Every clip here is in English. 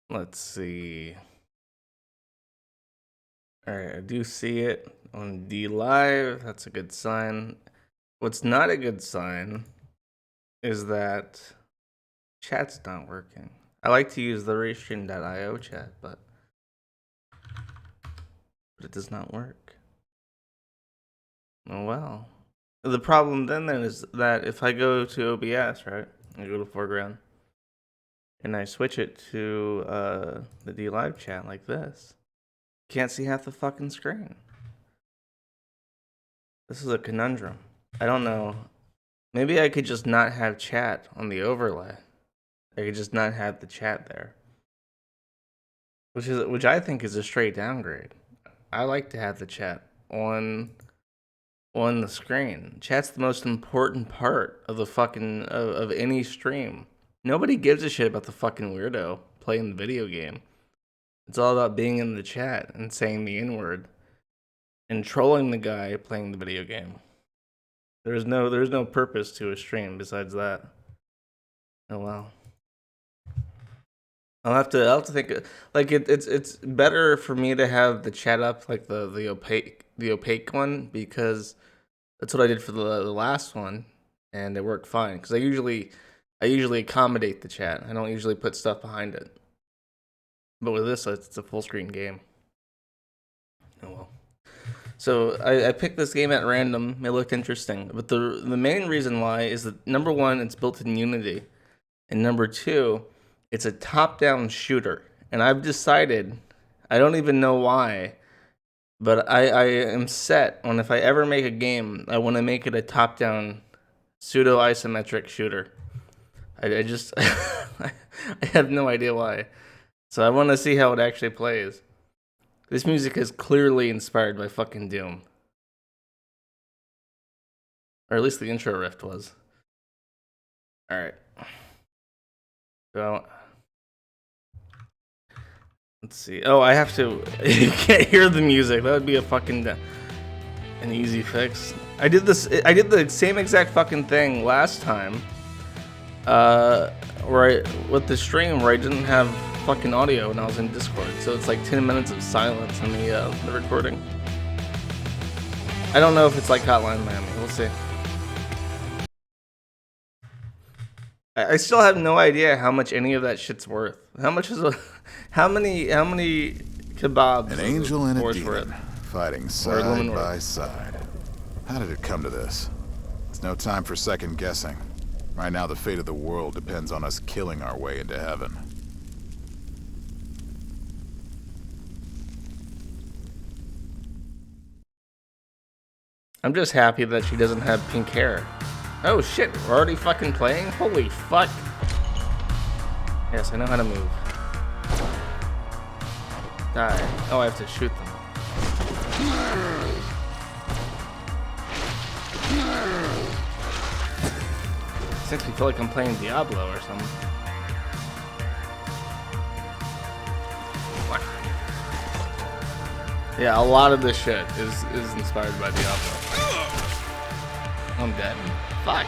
Let's see. Alright, I do see it on D Live. That's a good sign. What's not a good sign is that chat's not working. I like to use the restream.io chat, but it does not work. Oh well. The problem then is that if I go to OBS, right? I go to foreground and I switch it to the D Live chat like this. Can't see half the fucking screen. This is a conundrum. I don't know. Maybe I could just not have chat on the overlay. I could just not have the chat there. Which I think is a straight downgrade. I like to have the chat on the screen. Chat's the most important part of the fucking of any stream. Nobody gives a shit about the fucking weirdo playing the video game. It's all about being in the chat and saying the N-word and trolling the guy playing the video game. There's no purpose to a stream besides that. Oh well. I'll have to think. Like it's better for me to have the chat up, like the opaque one, because that's what I did for the last one, and it worked fine. Because I usually accommodate the chat. I don't usually put stuff behind it. But with this, it's a full screen game. Oh well. So I picked this game at random. It looked interesting, but the main reason why is that number one, it's built in Unity, and number two, it's a top-down shooter. And I've decided, I don't even know why, but I am set on if I ever make a game, I want to make it a top-down pseudo-isometric shooter. I just I have no idea why. So I want to see how it actually plays. This music is clearly inspired by fucking Doom. Or at least the intro riff was. Alright. So, let's see. Oh, I have to... You can't hear the music. That would be a fucking... an easy fix. I did the same exact fucking thing last time. With the stream where I didn't have fucking audio when I was in Discord, so it's like 10 minutes of silence in the recording. I don't know if it's like Hotline Miami. We'll see. I still have no idea how much any of that shit's worth. How much is how many kebabs? An angel and a demon worth? fighting side by side. How did it come to this? It's no time for second guessing. Right now, the fate of the world depends on us killing our way into heaven. I'm just happy that she doesn't have pink hair. Oh shit, we're already fucking playing? Holy fuck. Yes, I know how to move. Die. Oh, I have to shoot them. It makes me feel like I'm playing Diablo or something. What? Yeah, a lot of this shit is inspired by Diablo. I'm dead. Fuck.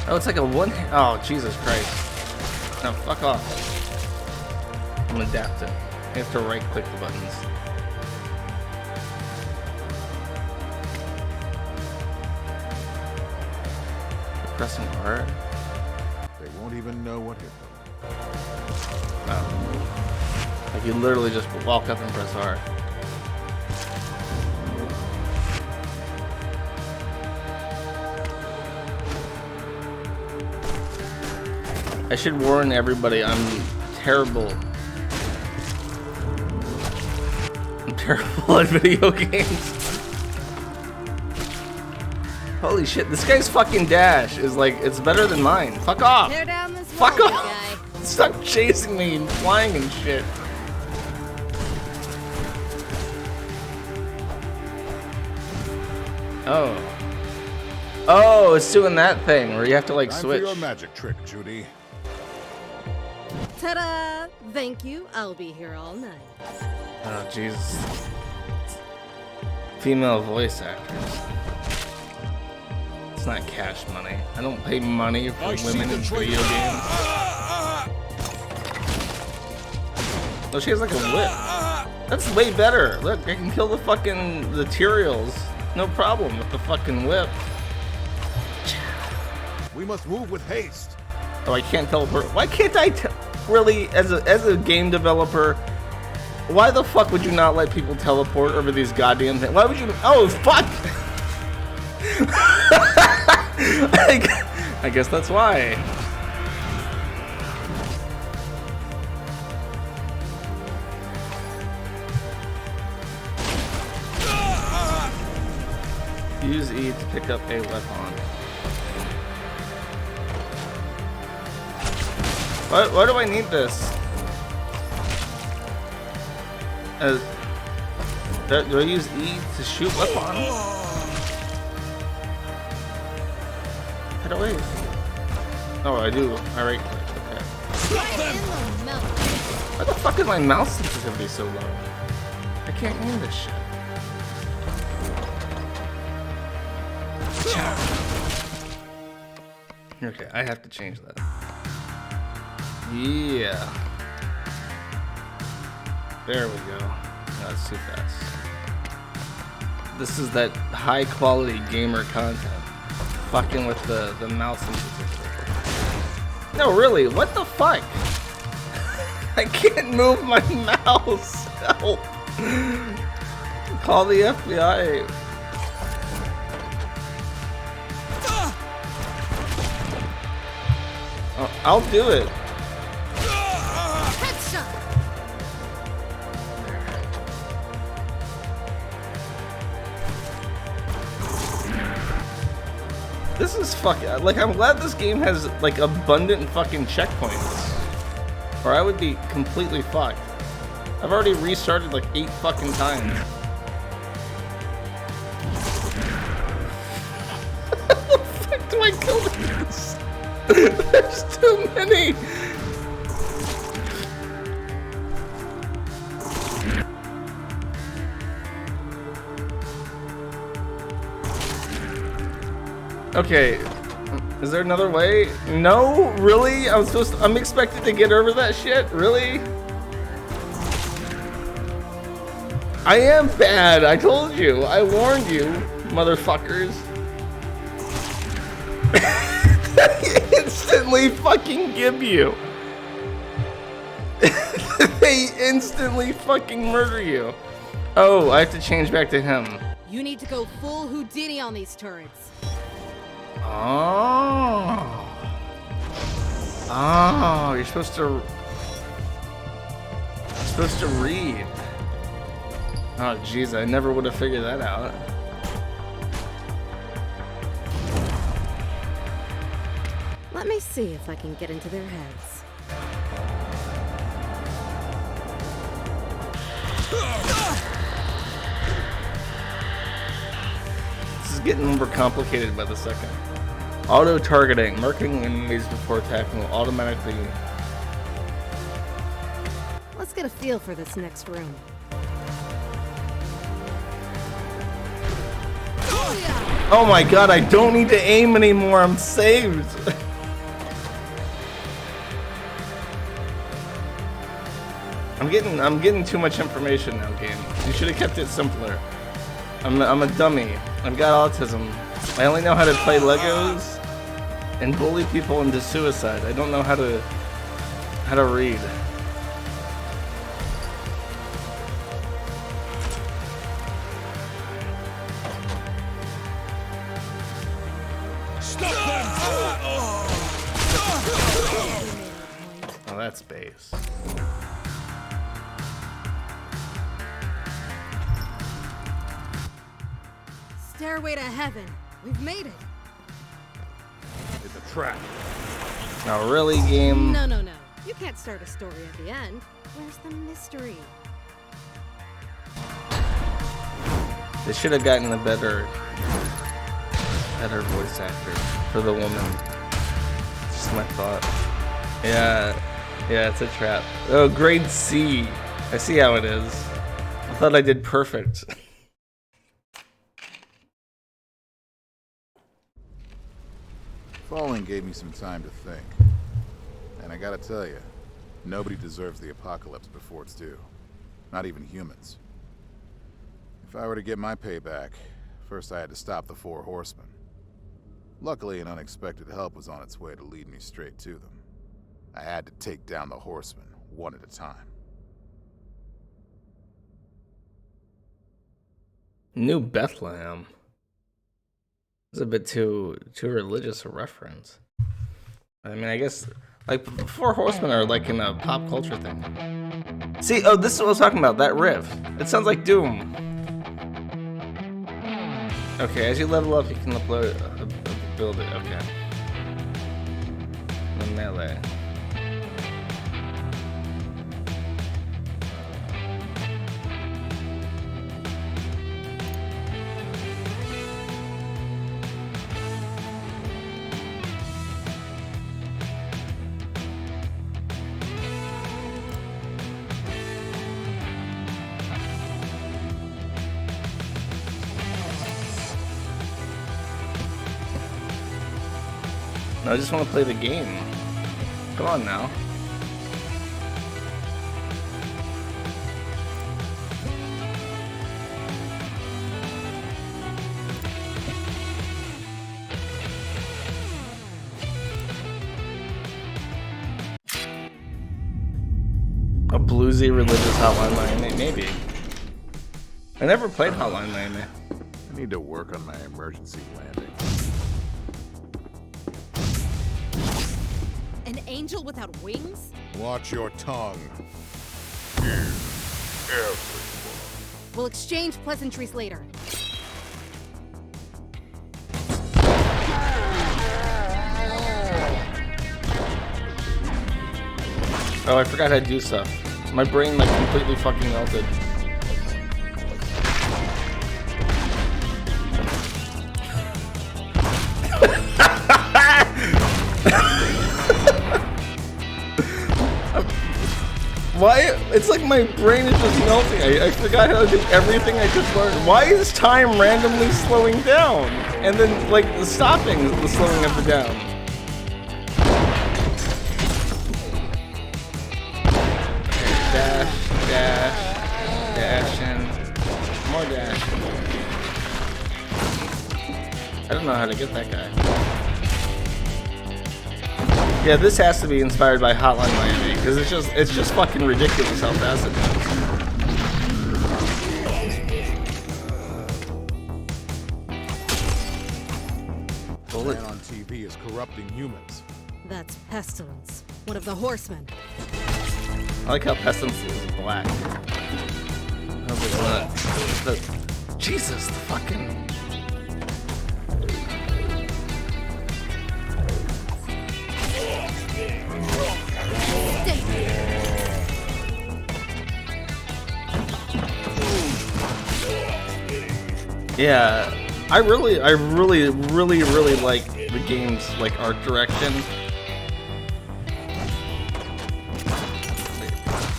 Oh, it's like a one. Oh, Jesus Christ. No, fuck off. I'm adapting. I have to right click the buttons. Pressing hard. They won't even know what hit them. Oh. Like you literally just walk up and press R. I should warn everybody, I'm terrible. I'm terrible at video games. Holy shit, this guy's fucking dash is like, it's better than mine. Fuck off. Tear down this Fuck wall, off. guy. Stop chasing me and flying and shit. Oh. Oh, it's doing that thing where you have to like Time switch. for your magic trick, Judy. Ta-da! Thank you. I'll be here all night. Oh, Jesus. Female voice actors. It's not cash money. I don't pay money for women in video games. Oh, she has like a whip. That's way better. Look, I can kill the fucking the Tyraels. No problem with the fucking whip. We must move with haste. Oh, I can't teleport. Why can't I really, as a game developer, why the fuck would you not let people teleport over these goddamn things? Why would you? Oh, fuck! I guess that's why. Use E to pick up a weapon. Why do I need this? Do I use E to shoot weapon? How do I? Oh, I do. I right click. Okay. Why the fuck is my mouse sensitivity so low? I can't aim this shit. Okay, I have to change that. Yeah. There we go. That's too fast. This is that high quality gamer content. Fucking with the mouse sensitivity. No, really, what the fuck? I can't move my mouse. Help. Call the FBI. I'll do it. This is fucking, like, I'm glad this game has like abundant fucking checkpoints, or I would be completely fucked. I've already restarted like 8 fucking times. How the fuck do I kill this? There's too many. Okay, is there another way? No, really? I'm expected to get over that shit? Really? I am bad, I told you. I warned you, motherfuckers. They instantly fucking give you. They instantly fucking murder you. Oh, I have to change back to him. You need to go full Houdini on these turrets. Oh. Oh, you're supposed to read. Oh jeez, I never would have figured that out. Let me see if I can get into their heads. This is getting more complicated by the second. Auto-targeting. Marking enemies before attacking will automatically... Let's get a feel for this next room. Oh my god, I don't need to aim anymore, I'm saved! I'm getting too much information now, game. You should have kept it simpler. I'm a dummy. I've got autism. I only know how to play Legos and bully people into suicide. I don't know how to read. Oh, that's base. Stairway to heaven. We've made it. It's a trap. Now, really, game? No. You can't start a story at the end. Where's the mystery? They should have gotten a better voice actor for the woman. Just my thought. Yeah, it's a trap. Oh, grade C. I see how it is. I thought I did perfect. Falling gave me some time to think. And I gotta tell you, Nobody deserves the apocalypse before it's due. Not even humans. If I were to get my payback, first I had to stop the Four Horsemen. Luckily, an unexpected help was on its way to lead me straight to them. I had to take down the Horsemen, one at a time. New Bethlehem. It's a bit too religious a reference. I mean, I guess like the Four Horsemen are like in a pop culture thing. See, oh, this is what I was talking about. That riff. It sounds like Doom. Okay, as you level up, you can upload build it. Okay. The melee. I just want to play the game. Come on now. A bluesy religious Hotline Miami, maybe. I never played Hotline Miami. I need to work on my emergency landing. An angel without wings? Watch your tongue. Everyone. We'll exchange pleasantries later. Oh, I forgot how to do stuff. My brain like completely fucking melted. Why? It's like my brain is just melting. I forgot how to do everything I just learned. Why is time randomly slowing down? And then, like, stopping the slowing of the down. Okay, dash, and more dash. I don't know how to get that guy. Yeah, this has to be inspired by Hotline Miami because it's just fucking ridiculous how fast it goes. The man on TV is corrupting humans. That's Pestilence, one of the Horsemen. I like how Pestilence is black. Jesus, the fucking. Yeah, I really like the game's like art direction.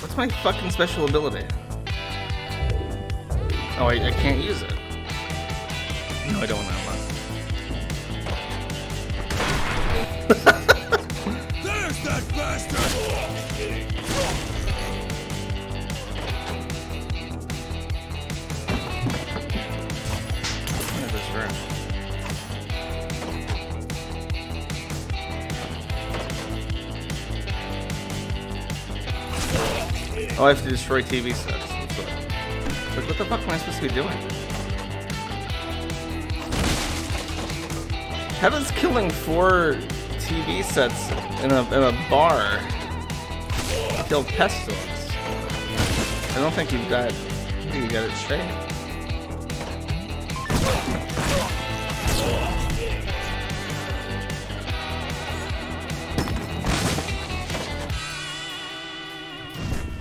What's my fucking special ability? Oh, I can't use it. No, I don't know. There's that bastard! Oh, I have to destroy TV sets. Like, what the fuck am I supposed to be doing? How does killing 4 TV sets in a bar kill Pestilence? I don't think you got it straight.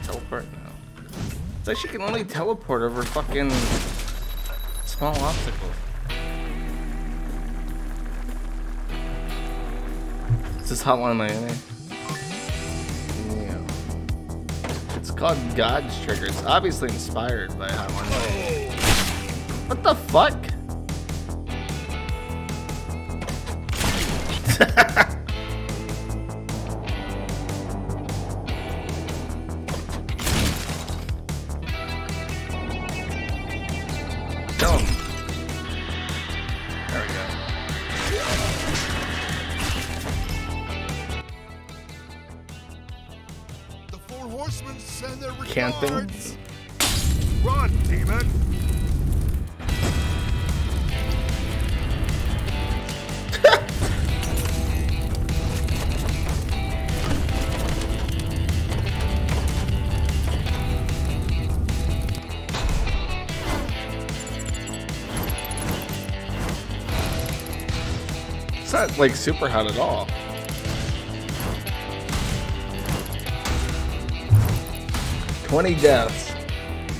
Teleport now. It's like she can only teleport over fucking small obstacles. Is this Hotline Miami? Yeah. It's called God's Trigger. It's obviously inspired by Hotline Miami. What the fuck? horsemen send their Camping. regards. Run, demon! It's not like super hot at all. $20 deaths.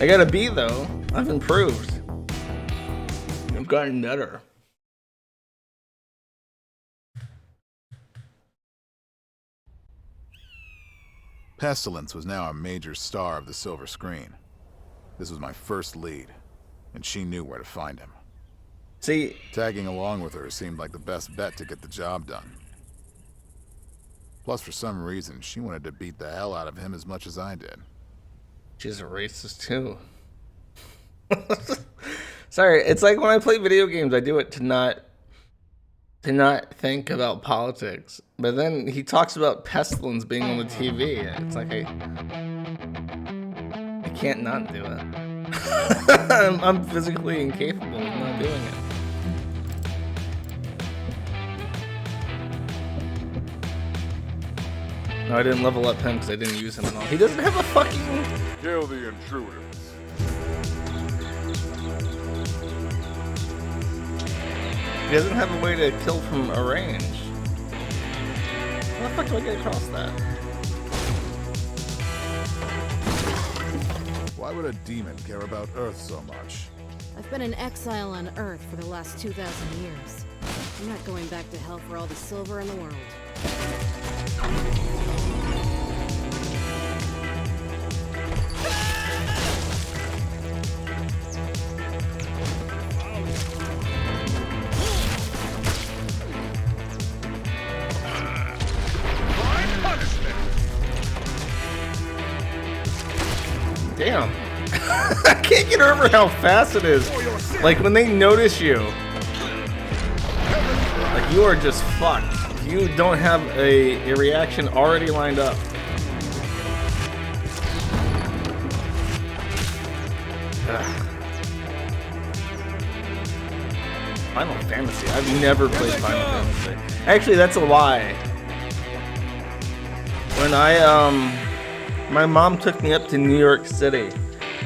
I got a B though. I've improved. I've gotten better. Pestilence was now a major star of the silver screen. This was my first lead, and she knew where to find him. See, Tagging along with her seemed like the best bet to get the job done. Plus, for some reason, she wanted to beat the hell out of him as much as I did. she's a racist too. Sorry, it's like when I play video games, I do it to not think about politics. But then he talks about Pestilence being on the TV. It's like I can't not do it. I'm physically incapable of not doing it. No, I didn't level up him because I didn't use him at all. He doesn't have a fucking... Kill the intruders. He doesn't have a way to kill from a range. How the fuck do I get across that? Why would a demon care about Earth so much? I've been in exile on Earth for the last 2,000 years. I'm not going back to hell for all the silver in the world. Damn. I can't get over how fast it is. Like when they notice you. Like you are just fucked. You don't have a reaction already lined up. Ugh. Final Fantasy. I've never played Final Fantasy. Actually, that's a lie. When my mom took me up to New York City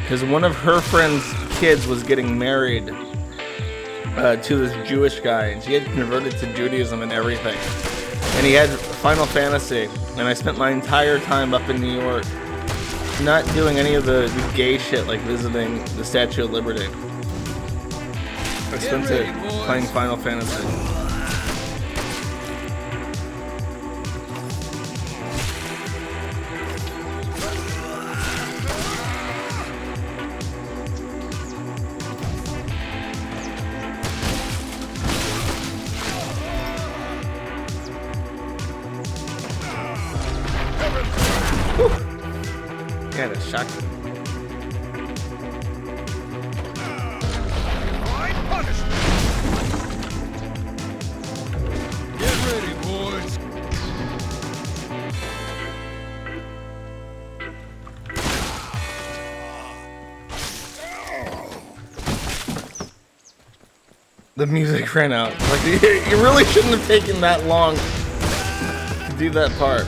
because one of her friend's kids was getting married to this Jewish guy, and she had converted to Judaism and everything. And he had Final Fantasy, and I spent my entire time up in New York not doing any of the gay shit like visiting the Statue of Liberty. I spent it playing Final Fantasy. Yeah, that's shocking. Get ready, boys. The music ran out. Like you really shouldn't have taken that long to do that part.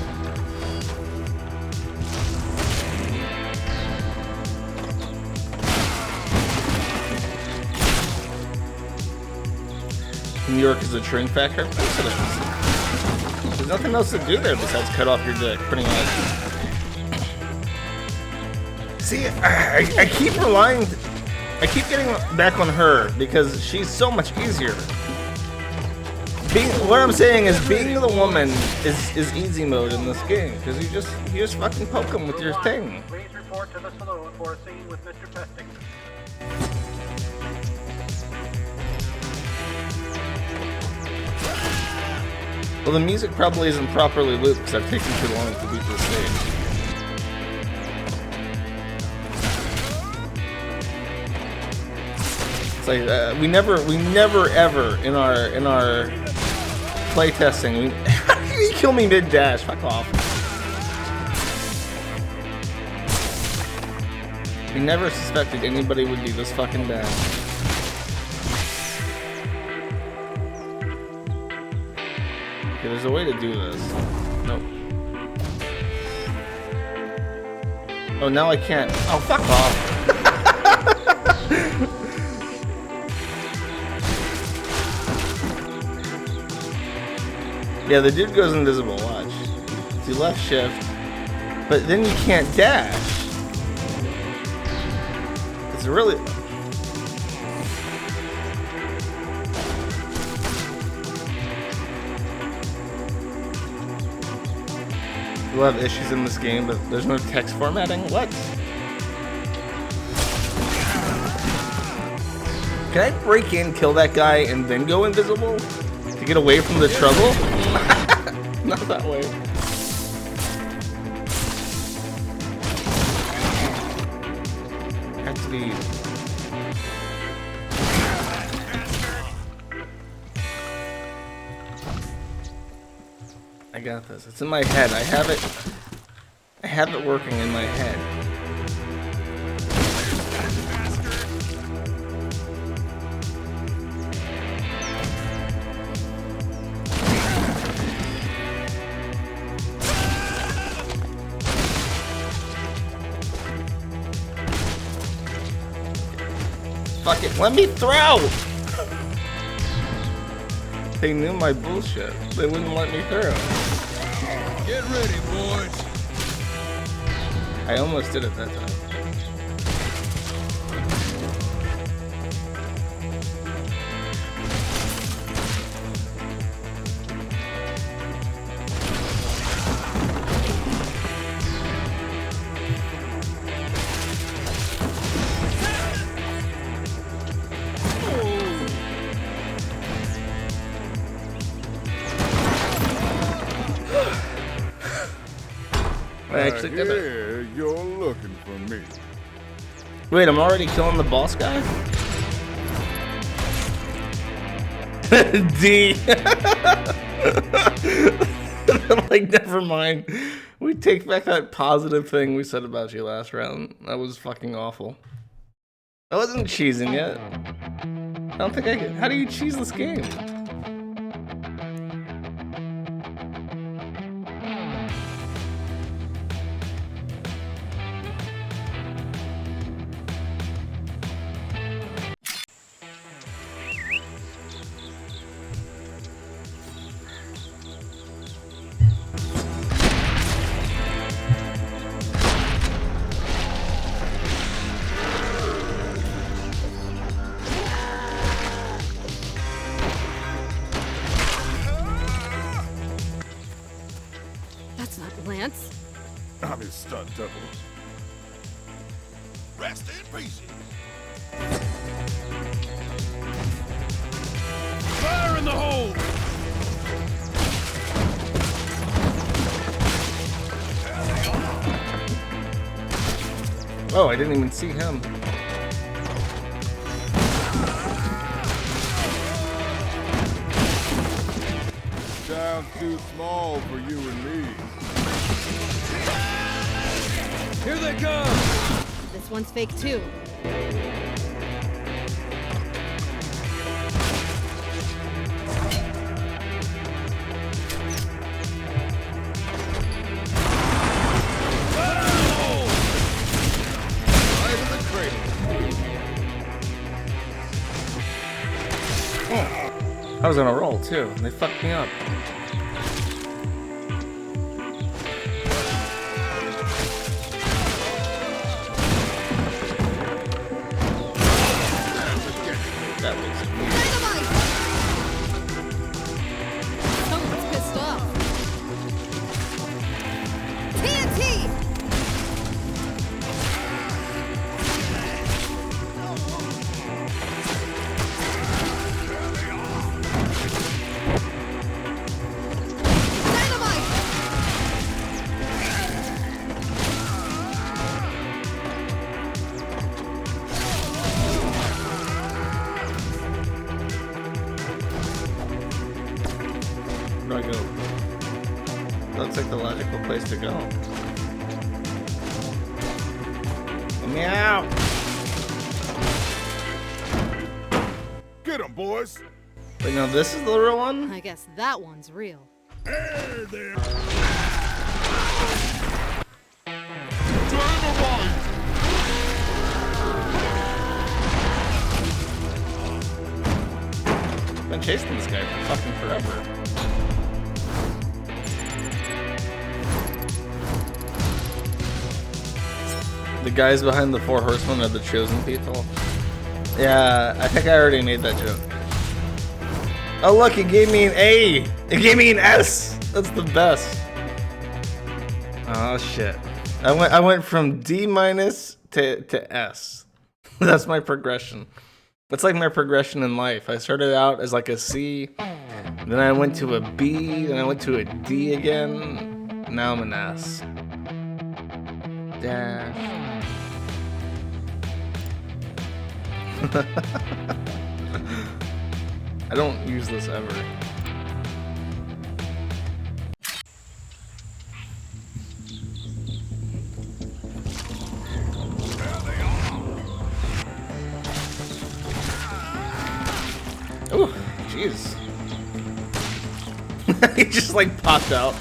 New York is a shrink factor? Of course it is. There's nothing else to do there besides cut off your dick, pretty much. See, I keep relying... I keep getting back on her because she's so much easier. What I'm saying is being the woman is easy mode in this game because you just fucking poke them with your thing. Please report to the saloon for a scene with Mr. Pesting. Well, the music probably isn't properly looped because I've taken too long to beat this stage. It's like we never ever in our play testing. How did he kill me mid dash? Fuck off. We never suspected anybody would be this fucking bad. Okay, there's a way to do this. Nope. Oh, now I can't. Oh, fuck off. Yeah, the dude goes invisible, watch. Do left shift, but then you can't dash. It's really... We'll have issues in this game, but there's no text formatting? What? Can I break in, kill that guy, and then go invisible? To get away from the trouble? Not that way. Has to be... I got this. It's in my head. I have it working in my head. Fuck it, let me throw! They knew my bullshit. They wouldn't let me through. Get ready, boys. I almost did it that time. I actually did it. Here, you're looking for me. Wait, I'm already killing the boss guy? D. Like, never mind. We take back that positive thing we said about you last round. That was fucking awful. I wasn't cheesing yet. I don't think I can. How do you cheese this game? That's not Lance. I'm his stunt double. Rest in peace. Fire in the hole! Oh, I didn't even see him. Sounds too small for you and me. Here they come! This one's fake too. Right in the cradle. I was on a roll too. They fucked me up. That was Someone's pissed off. TNT! Where do I go? Looks like the logical place to go. Get me out! Get him, boys. Wait, no, this is the real one? I guess that one's real. Hey there. Been chasing this guy for fucking forever. The guys behind the Four Horsemen are the chosen people. Yeah, I think I already made that joke. Oh look, it gave me an A! It gave me an S! That's the best. Oh shit. I went from D minus to S. That's my progression. That's like my progression in life. I started out as like a C, then I went to a B, then I went to a D again. Now I'm an S. Dash. I don't use this ever. Oh, jeez. He just like popped out.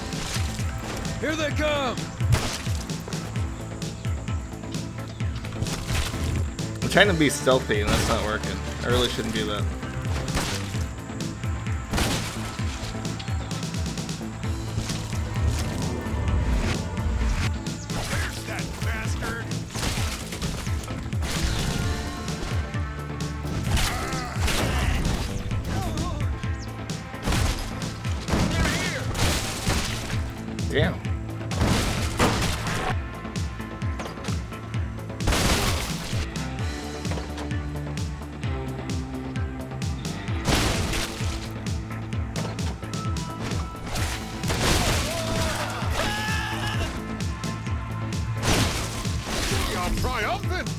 Here they come. I'm trying to be stealthy and that's not working. I really shouldn't do that. Where's that bastard? Damn. You're triumphant.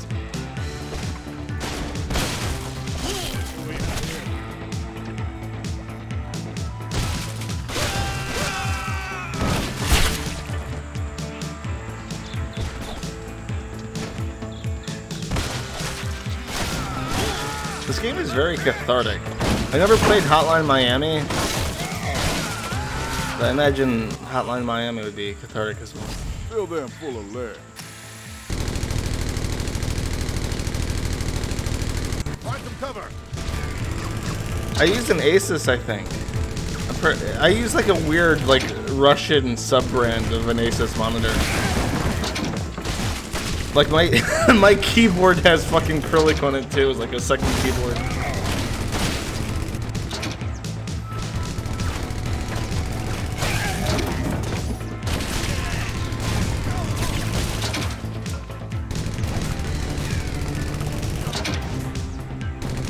This game is very cathartic. I never played Hotline Miami, but I imagine Hotline Miami would be cathartic as well. Fill them full of lead. Find some cover. I used an Asus, I think. I used like a weird, like Russian sub-brand of an Asus monitor. Like my my keyboard has fucking acrylic on it too. It's like a second keyboard.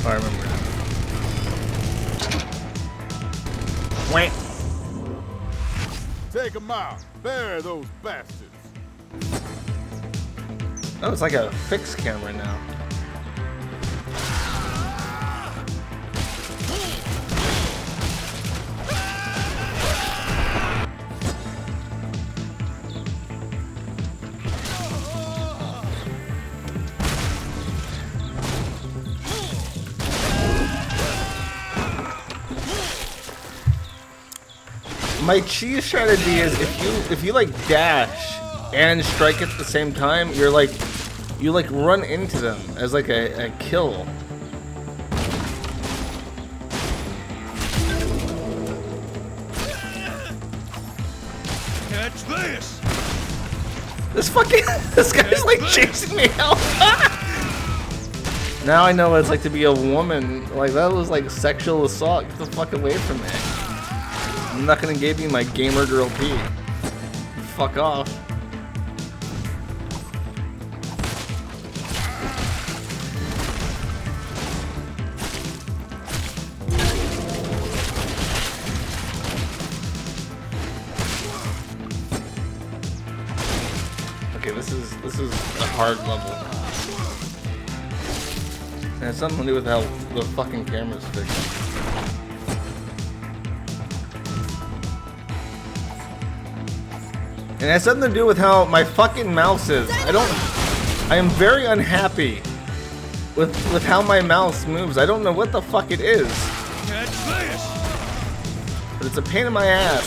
Oh, I remember. Wait. Take them out. Bury those bastards. Oh, it's like a fixed camera now. My cheese strategy is if you like dash and strike at the same time, you run into them as like a kill. Catch this. This guy's like chasing me out. Now I know what it's like to be a woman. Like that was like sexual assault. Get the fuck away from me. I'm not gonna give you my gamer girl pee. Fuck off. Okay, this is a hard level. And it's something to do with how the fucking camera's fixed. And it has something to do with how my fucking mouse is. I don't I am very unhappy with how my mouse moves. I don't know what the fuck it is. But it's a pain in my ass.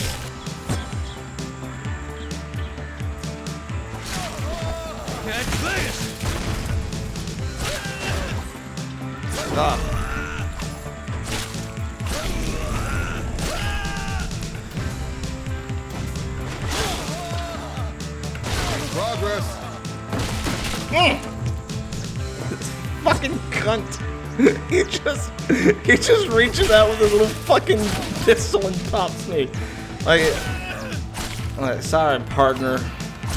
Stop. Progress. Fucking cunt. He just reaches out with his little fucking pistol and pops me. Like, sorry, partner,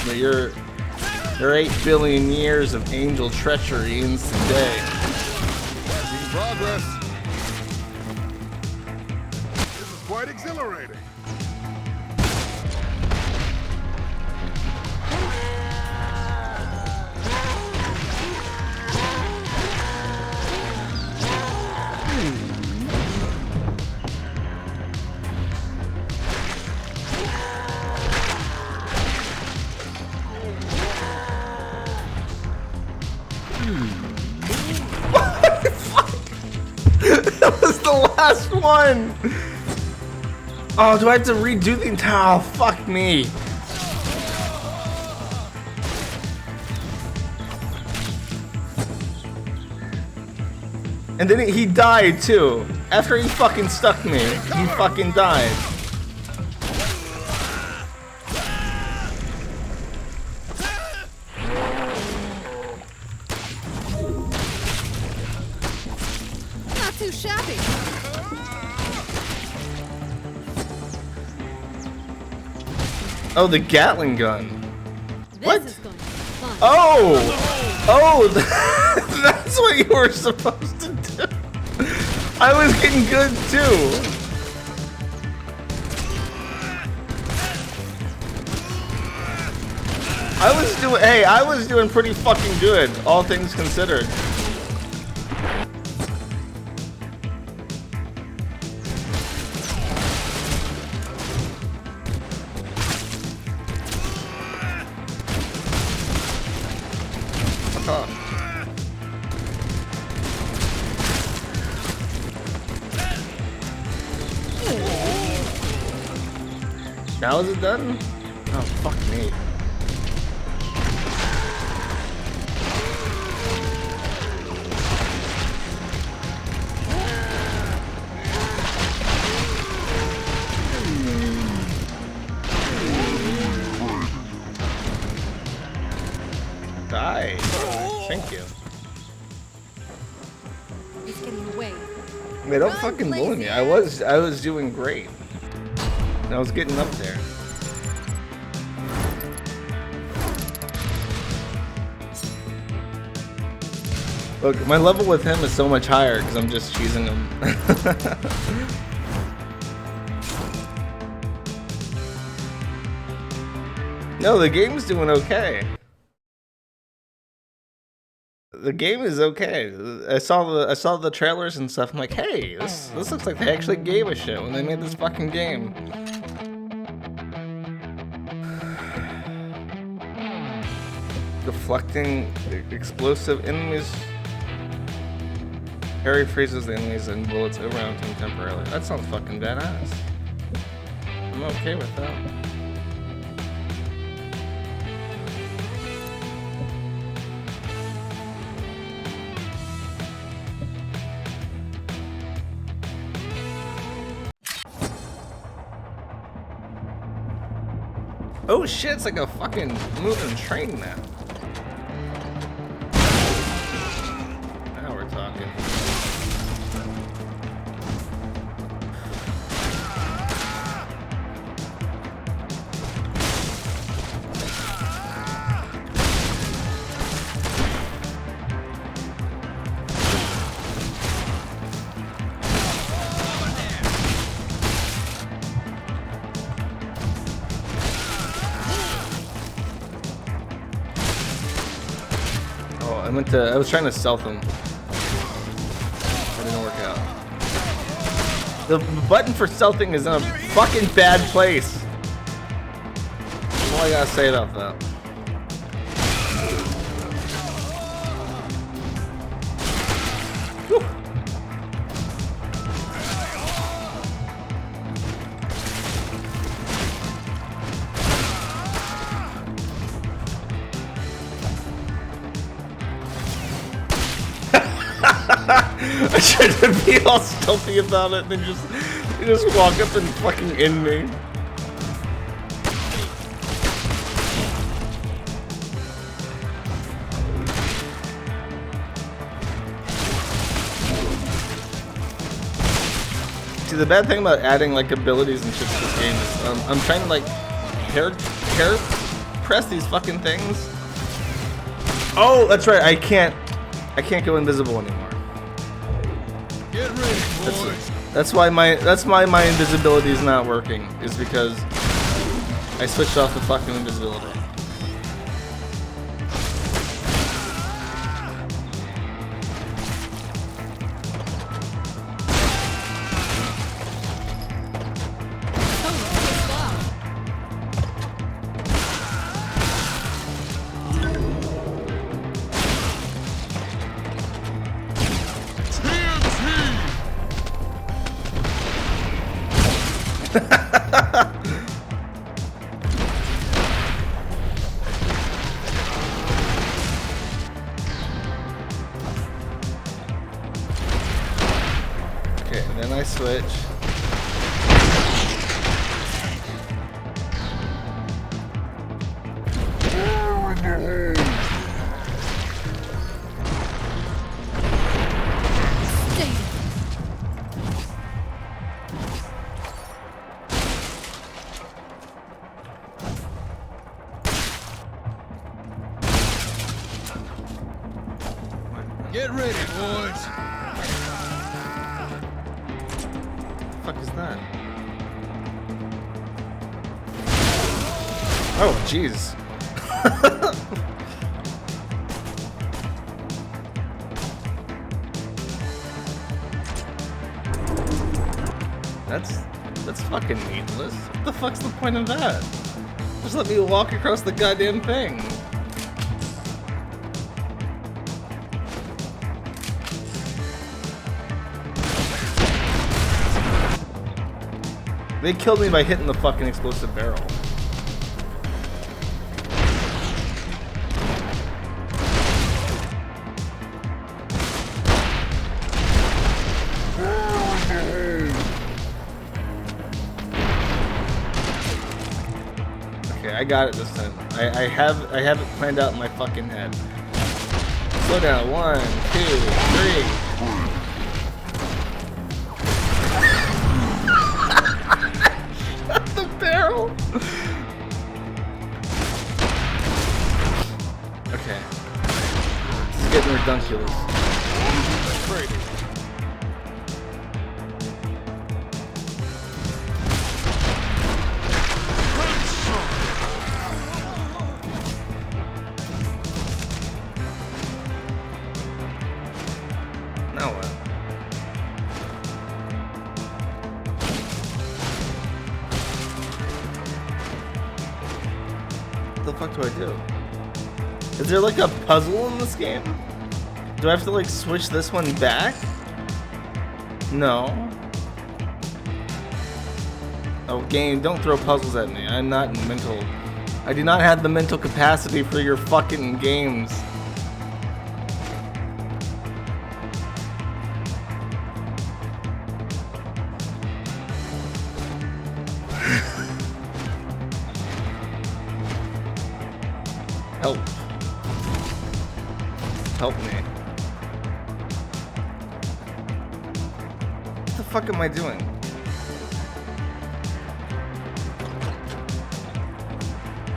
but your 8 billion years of angel treachery ends today. Making progress. This is quite exhilarating. That was the last one! Oh, do I have to redo the entire? Oh, fuck me. And then he died too. After he fucking stuck me, he fucking died. Not too shabby. Oh, the Gatling gun. This What? is going to be fun. Oh, that's what you were supposed to do. I was getting good too. I was doing pretty fucking good, all things considered. Now is it done? Oh, fuck me. Die. Thank you. He's getting away. Man, don't fucking bully me. I was doing great. I was getting up there. Look, my level with him is so much higher because I'm just cheesing him. No, the game's doing okay. The game is okay. I saw the trailers and stuff. I'm like, hey, this looks like they actually gave a shit when they made this fucking game. Deflecting explosive enemies. Harry freezes the enemies and bullets around him temporarily. That sounds fucking badass. I'm okay with that. Oh shit, it's like a fucking moving train now. Now we're talking. I was trying to stealth him. That didn't work out. The button for stealthing is in a fucking bad place. That's all I gotta say about that. tried to be all stealthy about it, and then you just walk up and fucking end me. See, the bad thing about adding like abilities and shit to this game is I'm trying to like hair press these fucking things. Oh, that's right. I can't go invisible anymore. Get ready, boys. That's why my invisibility is not working. Is because I switched off the fucking invisibility. Okay, and then I switch. Get ready, boys. What the fuck is that? Oh, jeez. That's fucking needless. What the fuck's the point of that? Just let me walk across the goddamn thing. They killed me by hitting the fucking explosive barrel. Okay, I got it this time. I have it planned out in my fucking head. Slow down. 1, 2, 3. Barrel. Okay. This is getting ridiculous. Now what? What the fuck do I do? Is there like a puzzle in this game? Do I have to like switch this one back? No. Oh, game, don't throw puzzles at me. I'm not mental. I do not have the mental capacity for your fucking games. Help. Help me. What the fuck am I doing?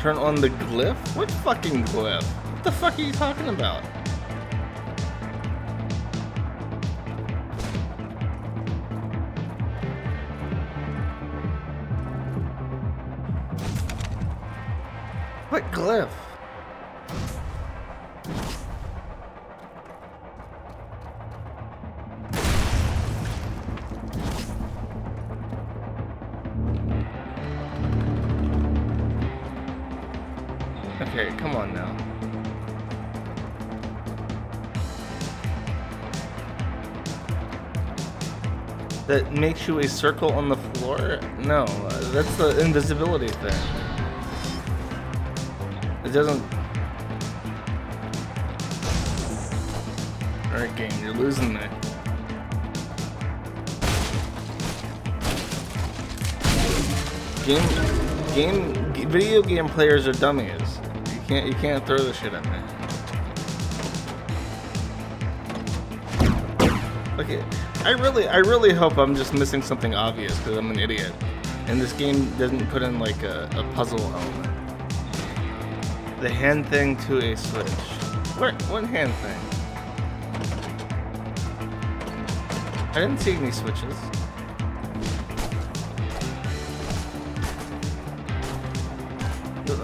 Turn on the glyph? What fucking glyph? What the fuck are you talking about? What glyph? Okay, come on now. That makes you a circle on the floor? No, that's the invisibility thing. It doesn't... Alright game, you're losing me. Video game players are dummies. You can't throw this shit at me. Like, I really hope I'm just missing something obvious because I'm an idiot, and this game doesn't put in like a puzzle element. The hand thing to a switch. What hand thing? I didn't see any switches.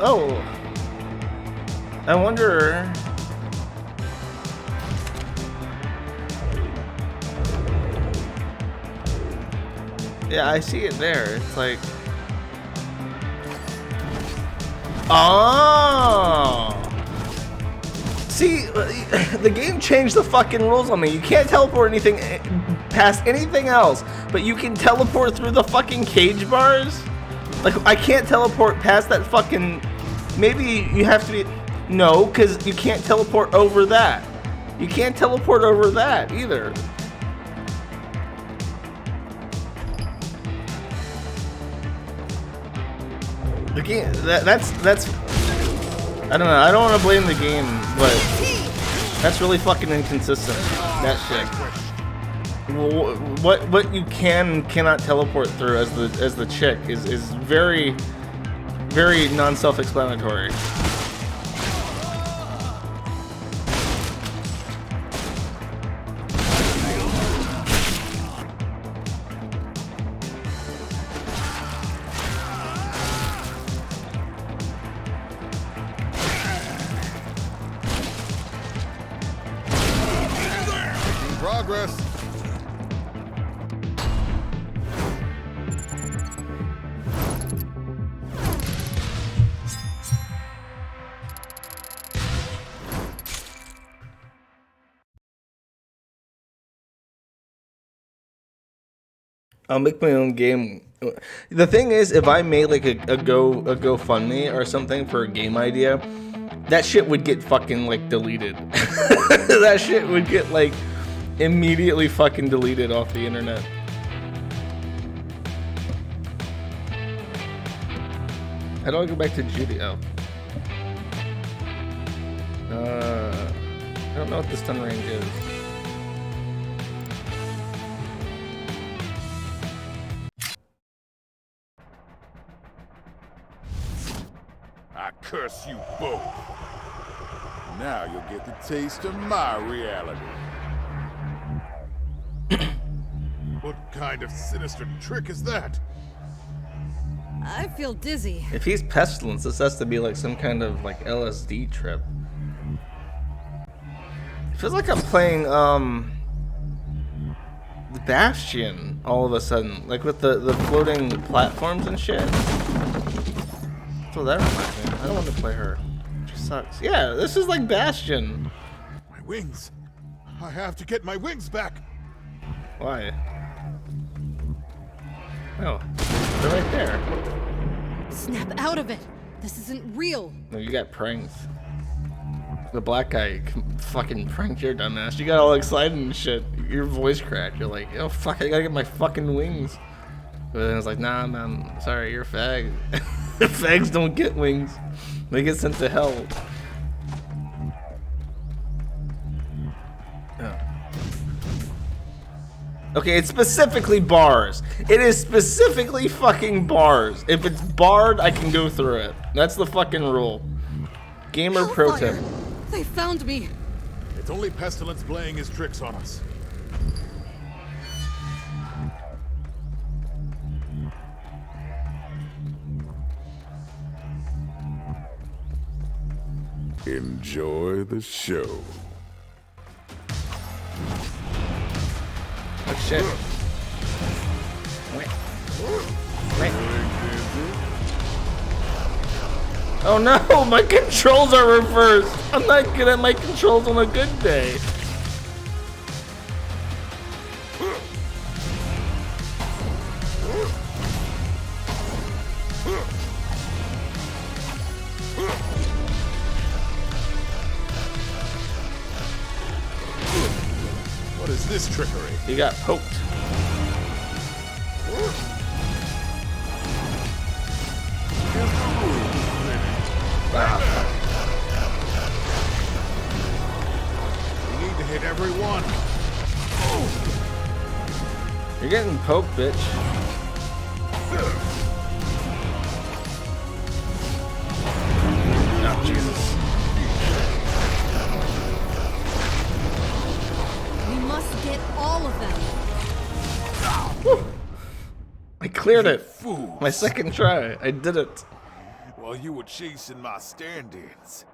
Oh, I wonder. Yeah, I see it there. It's like, oh. See, the game changed the fucking rules on me. You can't teleport anything past anything else, but you can teleport through the fucking cage bars. Like, I can't teleport past that fucking. Maybe you have to be. No, because you can't teleport over that. You can't teleport over that either. The game. That's. I don't know. I don't want to blame the game, but that's really fucking inconsistent. That shit. What you can and cannot teleport through as the chick is very non-self-explanatory. Progress. I'll make my own game. The thing is, if I made like a GoFundMe or something for a game idea, that shit would get fucking like deleted. That shit would get like immediately fucking deleted off the internet. How do I go back to Judy? Oh. I don't know what the stun range is. I curse you both. Now you'll get the taste of my reality. What kind of sinister trick is that? I feel dizzy. If he's Pestilence, this has to be like some kind of like LSD trip. It feels like I'm playing Bastion all of a sudden, like with the floating platforms and shit. That's what that reminds me. I don't want to play her. She sucks. Yeah, this is like Bastion. My wings. I have to get my wings back. Why? Oh, they're right there. Snap out of it. This isn't real. No, you got pranked. The black guy fucking pranked your dumbass. You got all excited and shit. Your voice cracked. You're like, oh fuck, I gotta get my fucking wings. But then it's like, nah, man, sorry, you're a fag. Fags don't get wings. They get sent to hell. Oh. Okay, it's specifically bars. It is specifically fucking bars. If it's barred, I can go through it. That's the fucking rule. Gamer pro tip. They found me. It's only Pestilence playing his tricks on us. Enjoy the show. Oh shit. Wait. Oh no, my controls are reversed. I'm not good at my controls on a good day. What is this trickery? You got poked. You're getting poked, bitch. Oh, Jesus. We must get all of them. Woo. I cleared it. Fools. My second try. I did it. While you were chasing my stand-ins,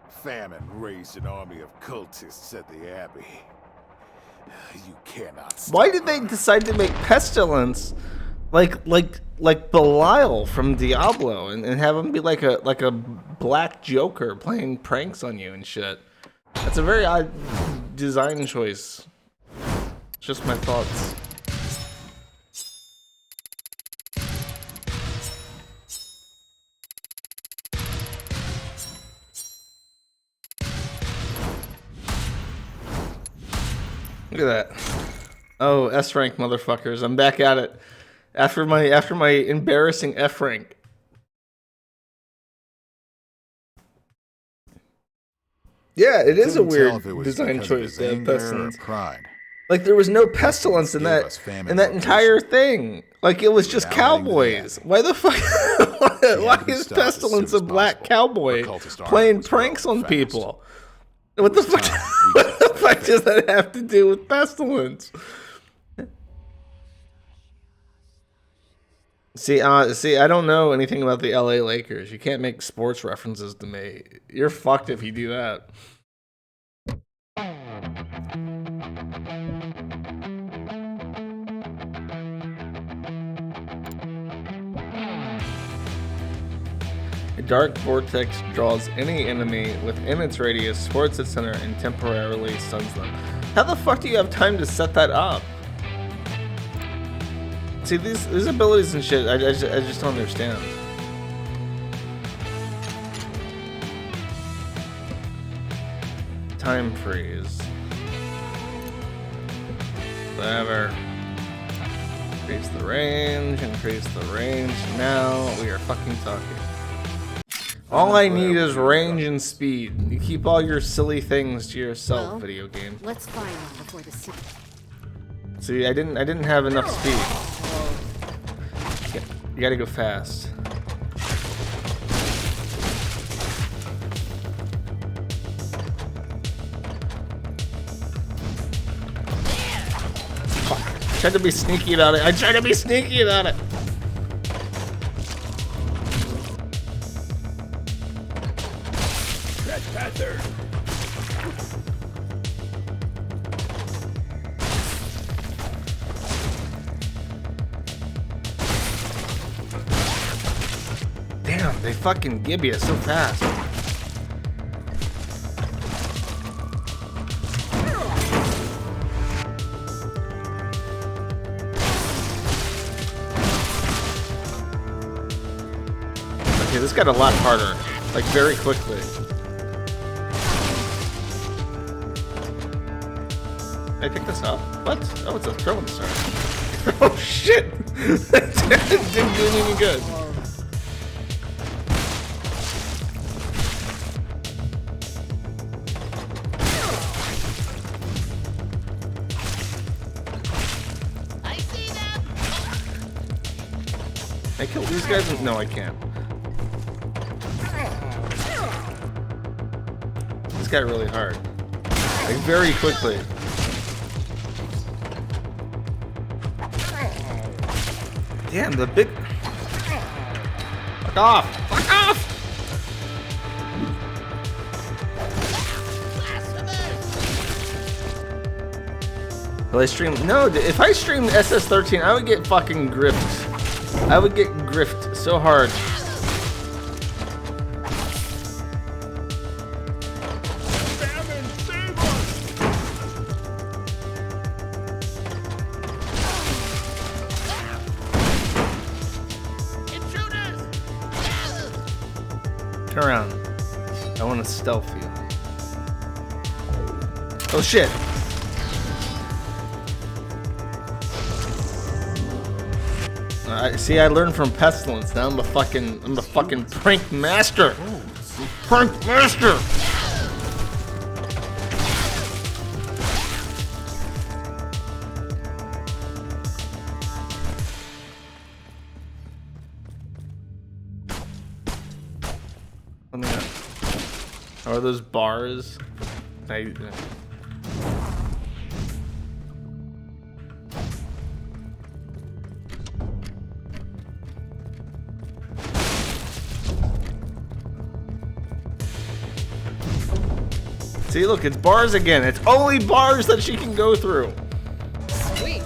famine raised an army of cultists at the Abbey. You cannot stop Why did they her. decide to make Pestilence like Belial from Diablo and have him be like a black Joker playing pranks on you and shit? That's a very odd design choice. Just my thoughts. Look at that. Oh, S rank motherfuckers. I'm back at it. After my embarrassing F rank. Yeah, it is a Couldn't tell weird if it was design because of choice his to have anger or Pestilence. pride. Like there was no pestilence in Gave that us famine in that location. entire thing. Like it was just Now heading to the cowboys. Abbey. Why the fuck? Why to be is stopped as Pestilence soon a as black possible. cowboy The cultist army playing was pranks growing on fast. people? What the was fuck? time we What took the that fuck does that have to do with Pestilence? See, I don't know anything about the LA Lakers. You can't make sports references to me. You're fucked if you do that. A dark vortex draws any enemy within its radius, supports its center, and temporarily stuns them. How the fuck do you have time to set that up? See, these abilities and shit, I just don't understand. Time freeze. Whatever. Increase the range, increase the range. Now we are fucking talking. All I need is range and speed. You keep all your silly things to yourself, Well, video game. Let's find one before the sea. See, I didn't have enough speed. You gotta go fast. Fuck. I tried to be sneaky about it. I tried to be sneaky about it. Red Panther. Damn, they fucking give you so fast. Okay, this got a lot harder. Like, very quickly. Can I pick this up? What? Oh, it's a throwing star. Oh, shit! That didn't do me any good. Can I kill these guys? No, I can't. This got really hard. Like, very quickly. Damn, the big... Fuck off! Fuck off! Will I stream? No, if I streamed SS13, I would get fucking gripped. I would get griffed so hard. Famine, save us! Turn around. I want to stealth you. Oh shit. See, I learned from Pestilence. Now I'm the fucking prank master. Prank master. Or those bars. See, look, it's bars again. It's only bars that she can go through. Sweet.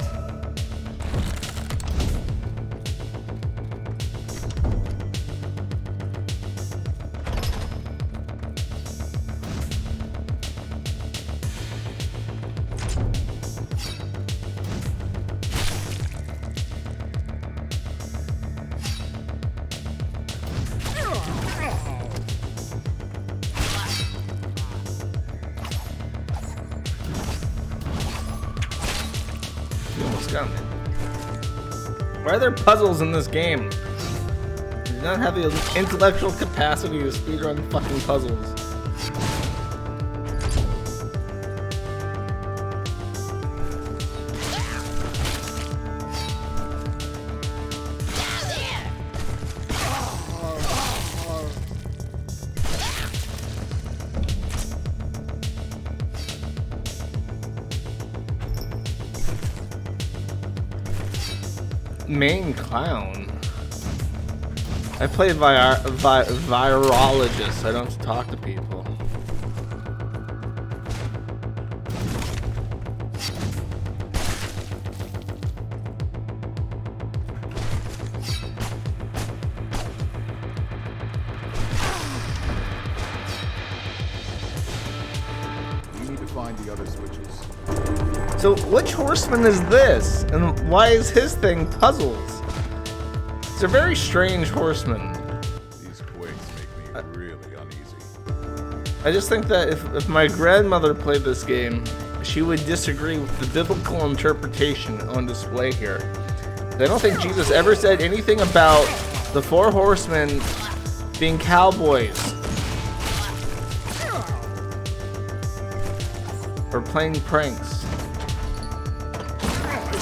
You almost got me. Why are there puzzles in this game? You do not have the intellectual capacity to speedrun fucking puzzles. Main clown. I play virologist. I don't have to talk to people. We need to find the other switches. So which horseman is this? And why is his thing puzzles? It's a very strange horseman. These quakes make me really uneasy. I just think that if my grandmother played this game, she would disagree with the biblical interpretation on display here. I don't think Jesus ever said anything about the four horsemen being cowboys or playing pranks.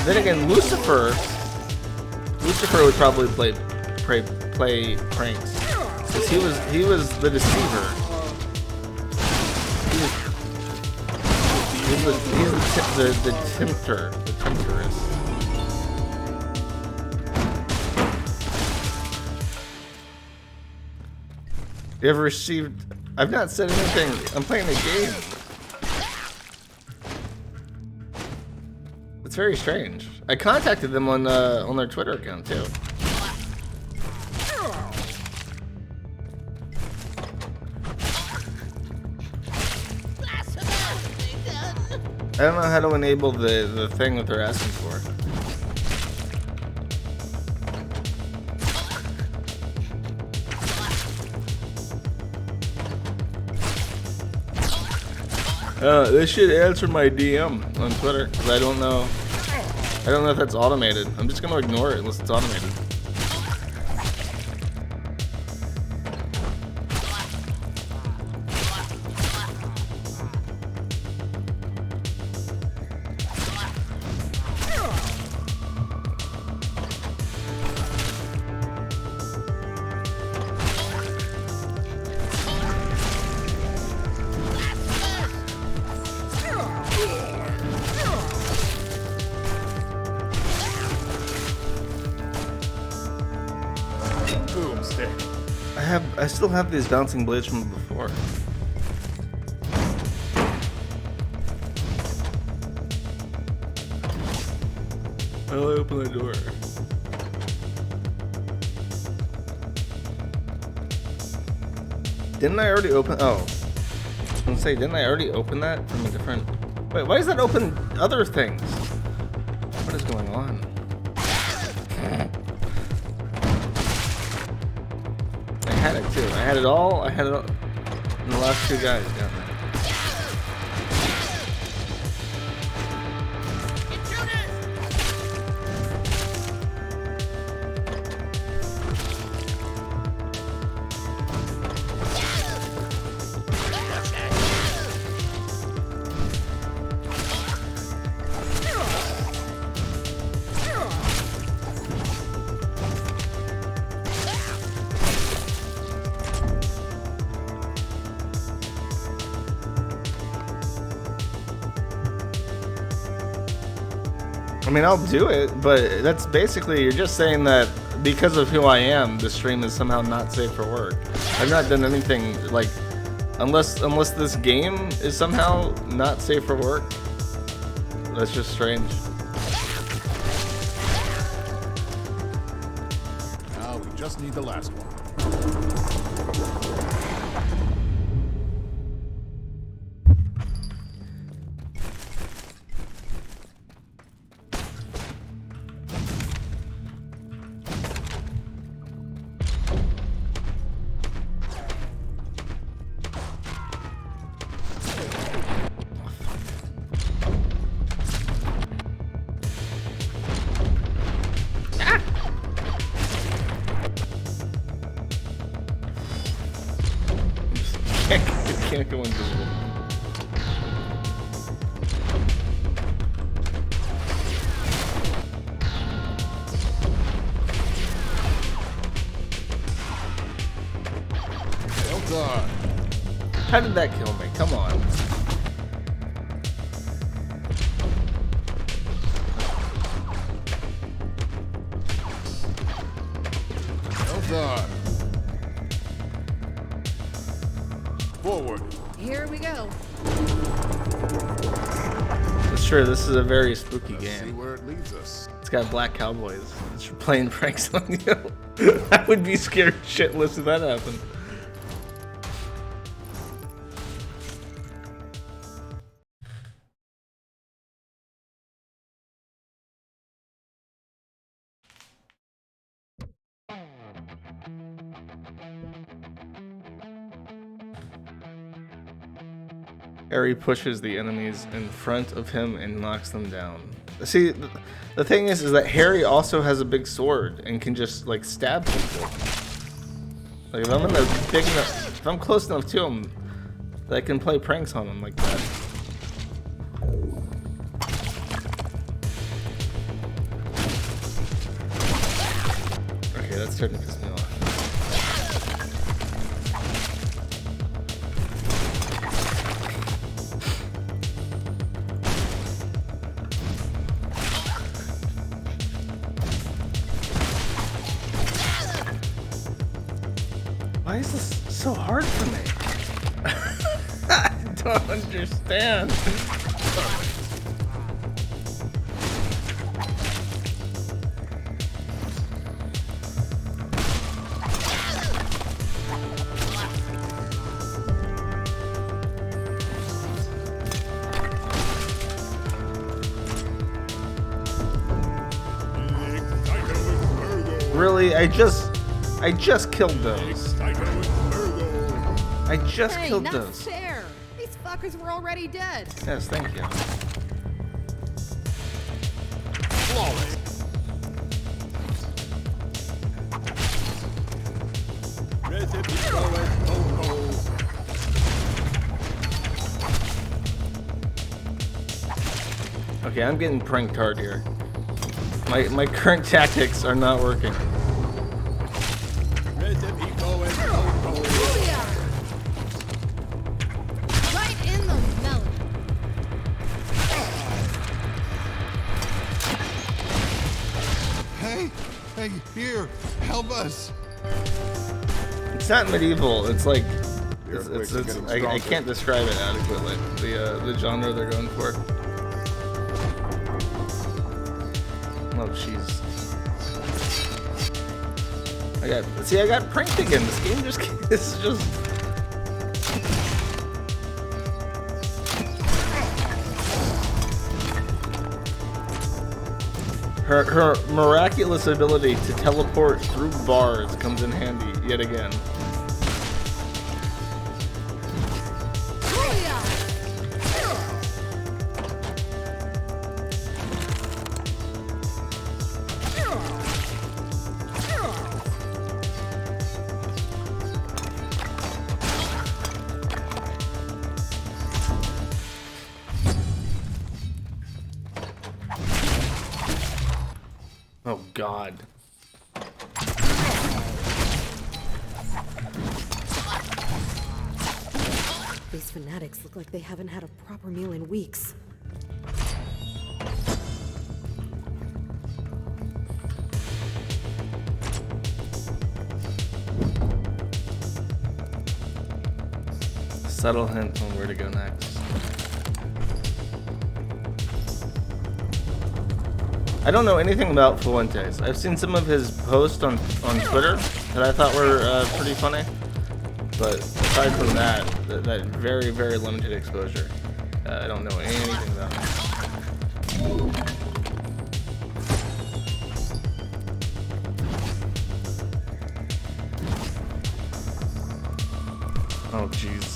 Then again, Lucifer would probably play pranks because he was the deceiver. He's the tempter, the temptress. You ever received? I've not said anything. I'm playing a game. It's very strange. I contacted them on their Twitter account too. I don't know how to enable the thing that they're asking for. They should answer my DM on Twitter because I don't know if that's automated. I'm just gonna ignore it unless it's automated. Boomstick. I still have these bouncing blades from before. I'll open the door. Didn't I already open? Oh, I was gonna say, didn't I already open that from a different? Wait, why does that open other things? What is going on? I had it too. I had it all. I had it all in the last two guys down there. I mean, I'll do it, but that's basically, you're just saying that because of who I am, the stream is somehow not safe for work. I've not done anything, like, unless this game is somehow not safe for work. That's just strange. Now we just need the last one. Can't go invisible. Well done. How did that kill me? Come on. Well done. Forward. Here we go. That's true, this is a very spooky Let's see game. where it leads us. It's got black cowboys. It's playing pranks on you. I would be scared shitless if that happened. Harry pushes the enemies in front of him and knocks them down. See, the thing is that Harry also has a big sword and can just like stab people. Like if I'm in a big enough, if I'm close enough to him, I can play pranks on him like that. Okay, that's starting to piss me off. Why is this so hard for me? I don't understand. Really? I just killed those. I just Hey, killed not those. fair. These fuckers were already dead. Yes, thank you. Flawless. Okay, I'm getting pranked hard here. My current tactics are not working. Booyah! Right in the melon. Hey, here, help us. It's not medieval. It's like The earthquakes are getting I stronger. can't describe it adequately. The genre they're going for. Oh jeez. I got pranked again. This game just this is just. Her miraculous ability to teleport through bars comes in handy yet again. Booyah! Oh God. These fanatics look like they haven't had a proper meal in weeks. subtle hint on where to go next. I don't know anything about Fuentes. I've seen some of his posts on Twitter that I thought were pretty funny, but aside from that very, very limited exposure. I don't know anything about him. Oh, jeez.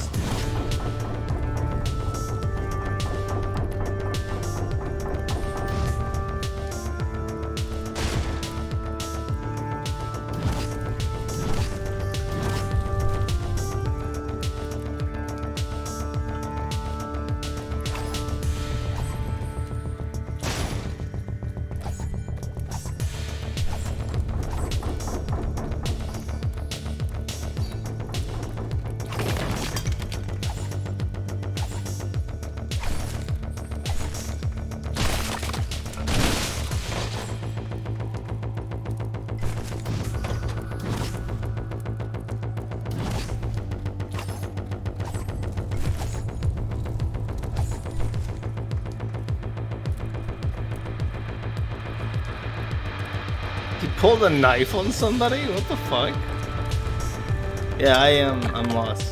He pulled a knife on somebody? What the fuck? Yeah, I'm lost.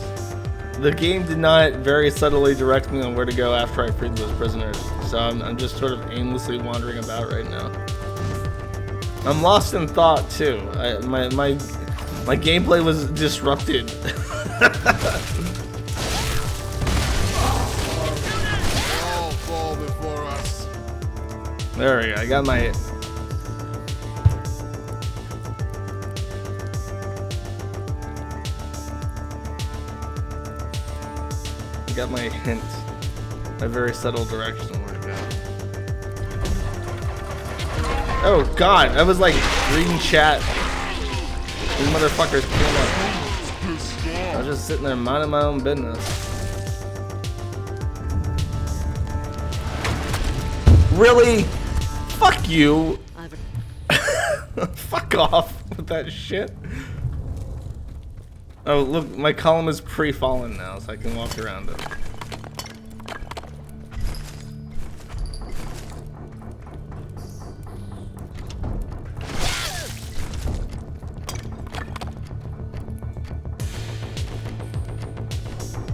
The game did not very subtly direct me on where to go after I freed those prisoners, so I'm just sort of aimlessly wandering about right now. I'm lost in thought too. My gameplay was disrupted. They all fall before us. There we go. I got my. Got my hint, my very subtle direction on where to go. Oh god, I was like reading chat. These motherfuckers came up. I was just sitting there minding my own business. Really? Fuck you. Fuck off with that shit. Oh, look, my column is pre-fallen now, so I can walk around it.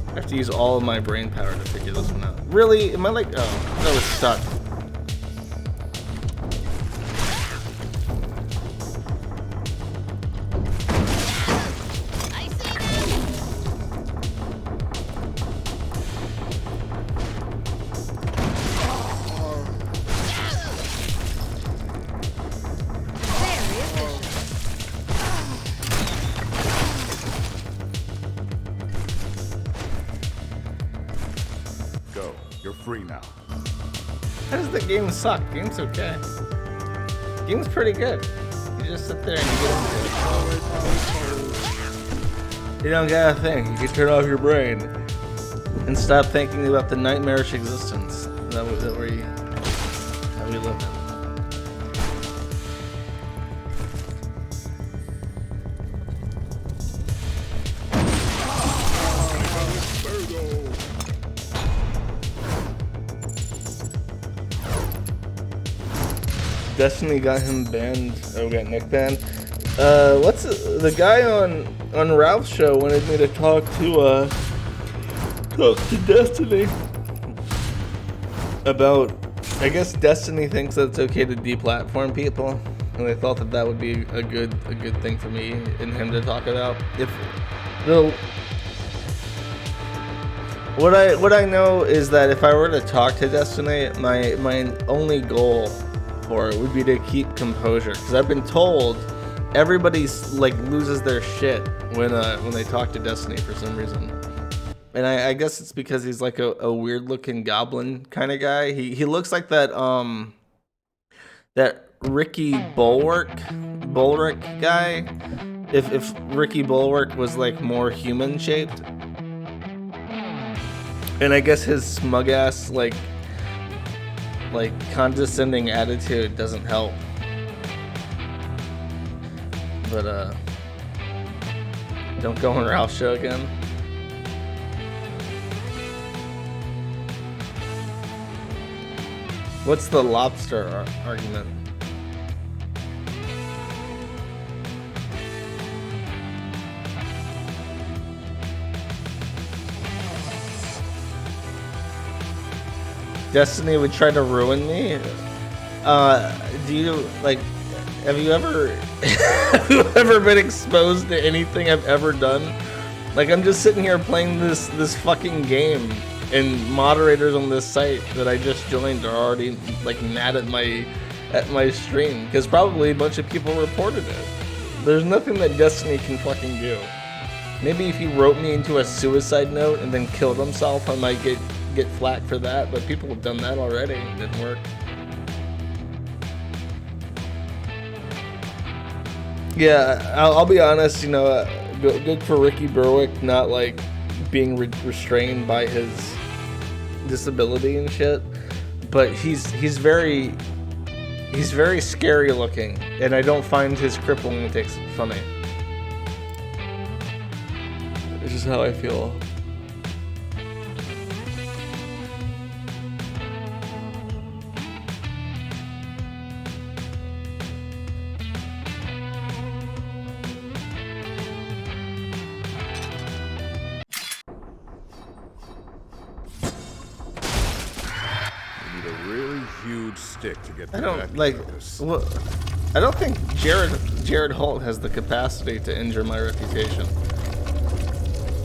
I have to use all of my brain power to figure this one out. Really? Am I like... Oh, that was stuck. Go. You're free now. How does the game suck? Game's okay. Game's pretty good. You just sit there and you get into it. You don't gotta think. You can turn off your brain and stop thinking about the nightmarish existence that we live in. Destiny got him banned. Oh, got Nick banned. What's the guy on Ralph's show wanted me to talk to Destiny about. I guess Destiny thinks that it's okay to deplatform people, and they thought that would be a good thing for me and him to talk about. What I know is that if I were to talk to Destiny, my only goal for it would be to keep composure, because I've been told everybody's like loses their shit when they talk to Destiny for some reason, and I guess it's because he's like a weird looking goblin kind of guy. He looks like that Ricky Bulwark guy, if Ricky Bulwark was like more human shaped, and I guess his smug ass like condescending attitude doesn't help. But don't go on Ralph's show again. What's the lobster argument? Destiny would try to ruin me? Do you, like, have you ever been exposed to anything I've ever done? Like, I'm just sitting here playing this fucking game, and moderators on this site that I just joined are already, like, mad at my stream, because probably a bunch of people reported it. There's nothing that Destiny can fucking do. Maybe if he wrote me into a suicide note and then killed himself, I might get flack for that, but people have done that already. It didn't work. Yeah, I'll be honest, you know, good for Ricky Berwick not, like, being restrained by his disability and shit, but he's very scary looking, and I don't find his crippling antics funny. This is how I feel. Stick to get I don't like. Well, I don't think Jared Holt has the capacity to injure my reputation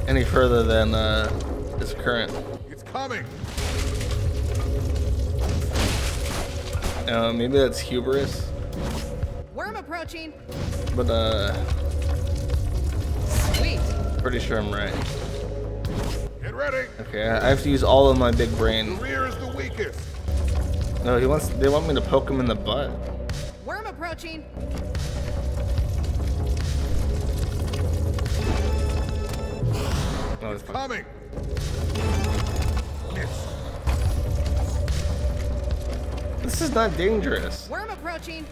any further than his current. It's coming. Maybe that's hubris. Worm approaching. But Sweet. pretty sure I'm right. Get ready. Okay, I have to use all of my big brain. The rear is the weakest. No, they want me to poke him in the butt. Worm approaching. Oh, it's Coming. This is not dangerous. Worm approaching.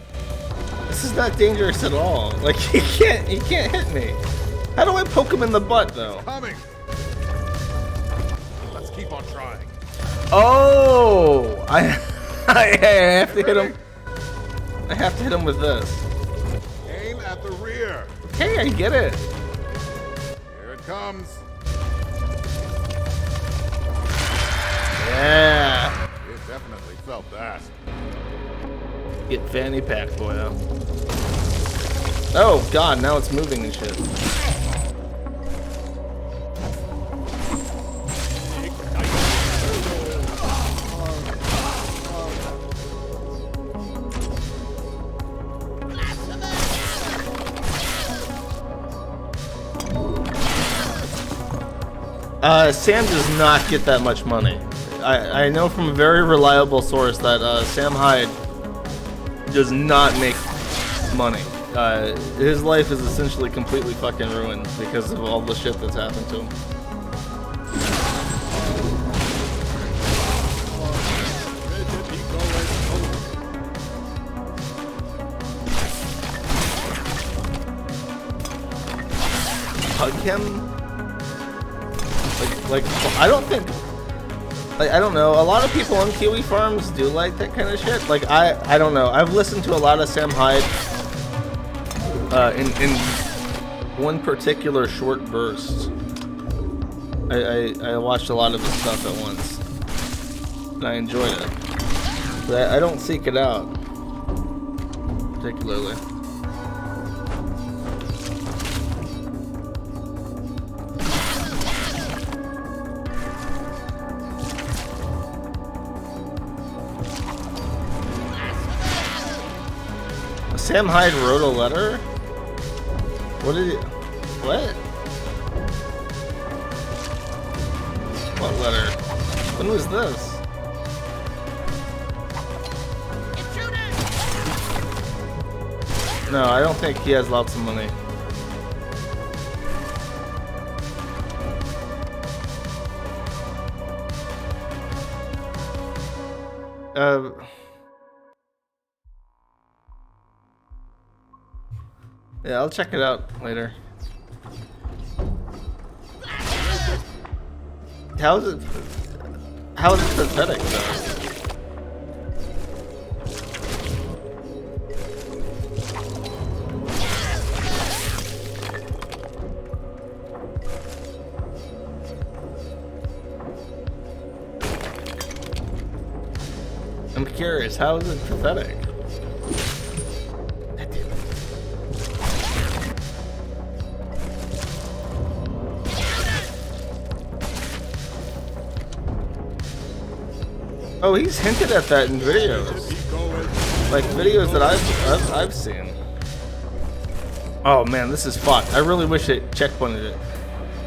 This is not dangerous at all. Like, he can't hit me. How do I poke him in the butt though? Coming. Let's keep on trying. Oh, I have to hit him. I have to hit him with this. Aim at the rear. Okay, I get it. Here it comes. Yeah. It definitely felt that. Get fanny pack, boyo. Oh god, now it's moving and shit. Sam does not get that much money. I know from a very reliable source that Sam Hyde does not make money. His life is essentially completely fucking ruined because of all the shit that's happened to him. Hug him? Like I don't think, like, I don't know, a lot of people on Kiwi Farms do like that kind of shit. Like, I don't know, I've listened to a lot of Sam Hyde in one particular short burst. I watched a lot of his stuff at once, and I enjoyed it. But I don't seek it out, particularly. Sam Hyde wrote a letter? What did he... What? What letter? When was this? No, I don't think he has lots of money. Yeah, I'll check it out later. How is it pathetic though? I'm curious, how is it pathetic? Oh, he's hinted at that in videos. Like videos that I've seen. Oh man, this is fucked. I really wish it checkpointed it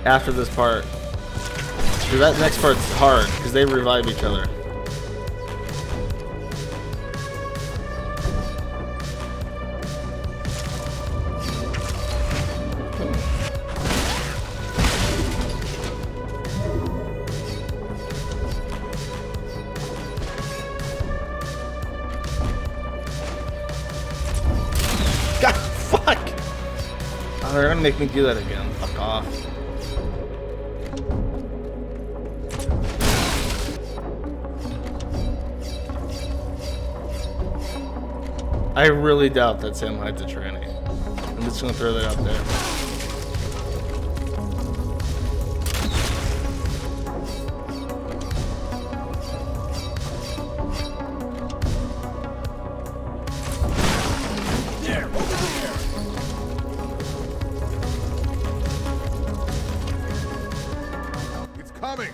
after this part. Dude, that next part's hard because they revive each other. God, fuck! Oh, they're gonna make me do that again. Fuck off. I really doubt that Sam Hyde's a tranny. I'm just gonna throw that out there. It's coming!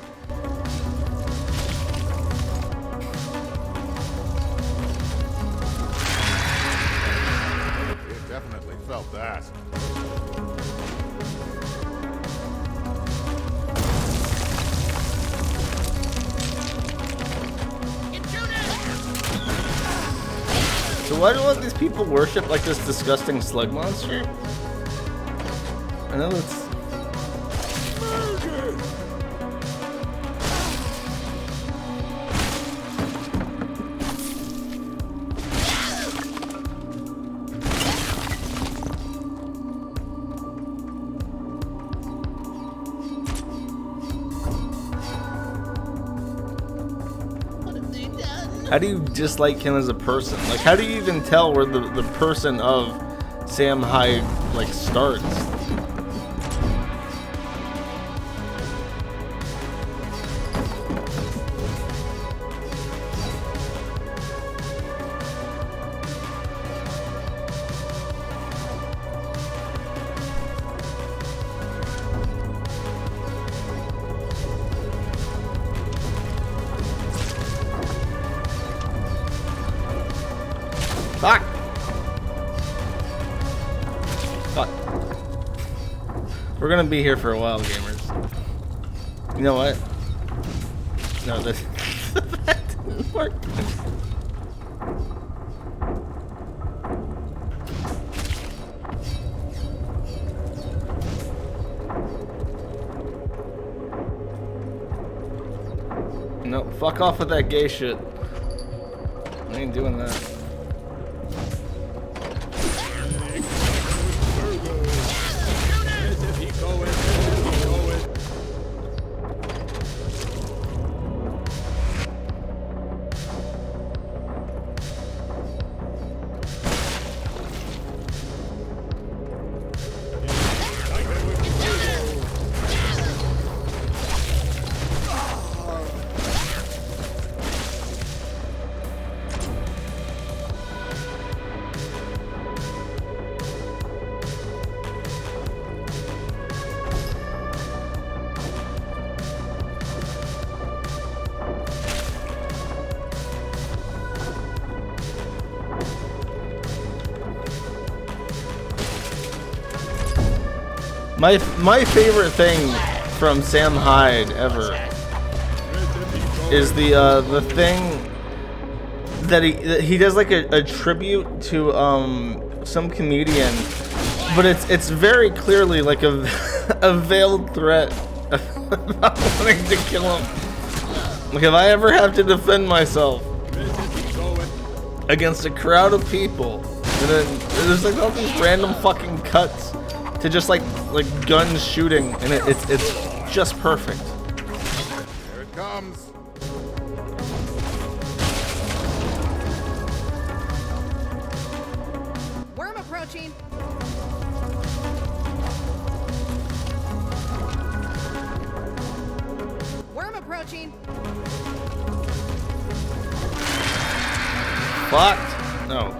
It definitely felt that. So why do all these people worship like this disgusting slug monster? I know it's... How do you dislike him as a person? Like, how do you even tell where the person of Sam Hyde, like, starts? Fuck! Fuck. We're gonna be here for a while, gamers. You know what? No, that didn't work. No, fuck off with that gay shit. I ain't doing that. My favorite thing from Sam Hyde ever is the thing that he does, like a tribute to some comedian, but it's very clearly like a veiled threat about wanting to kill him. Like, if I ever have to defend myself against a crowd of people, and then there's like all these random fucking cuts to just like guns shooting, and it's just perfect. Here it comes. Worm approaching. Worm approaching. fucked? No.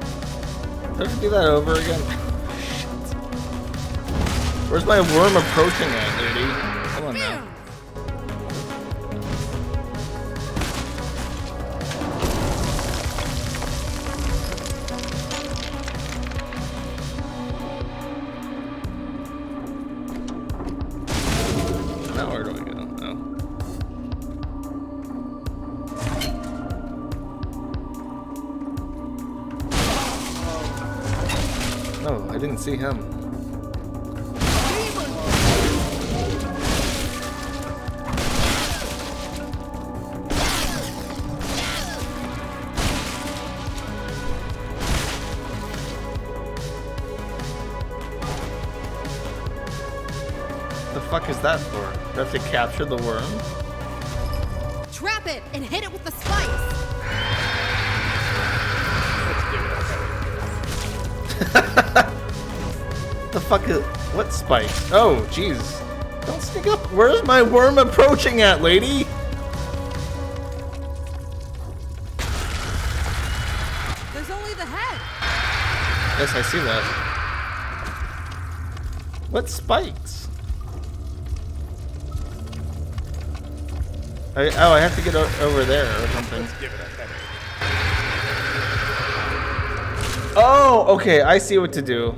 Do I have to do that over again? Shit. Where's my worm approaching at, lady? Come on now. Now where do I go? Oh, I didn't see him. The fuck is that for? Do I have to capture the worm? Trap it and hit it with the spikes. The fuck is... What spikes? Oh, jeez. Don't sneak up. Where's my worm approaching at, lady? There's only the head. Yes, I see that. What spikes? I have to get over there or something. Oh, okay. I see what to do.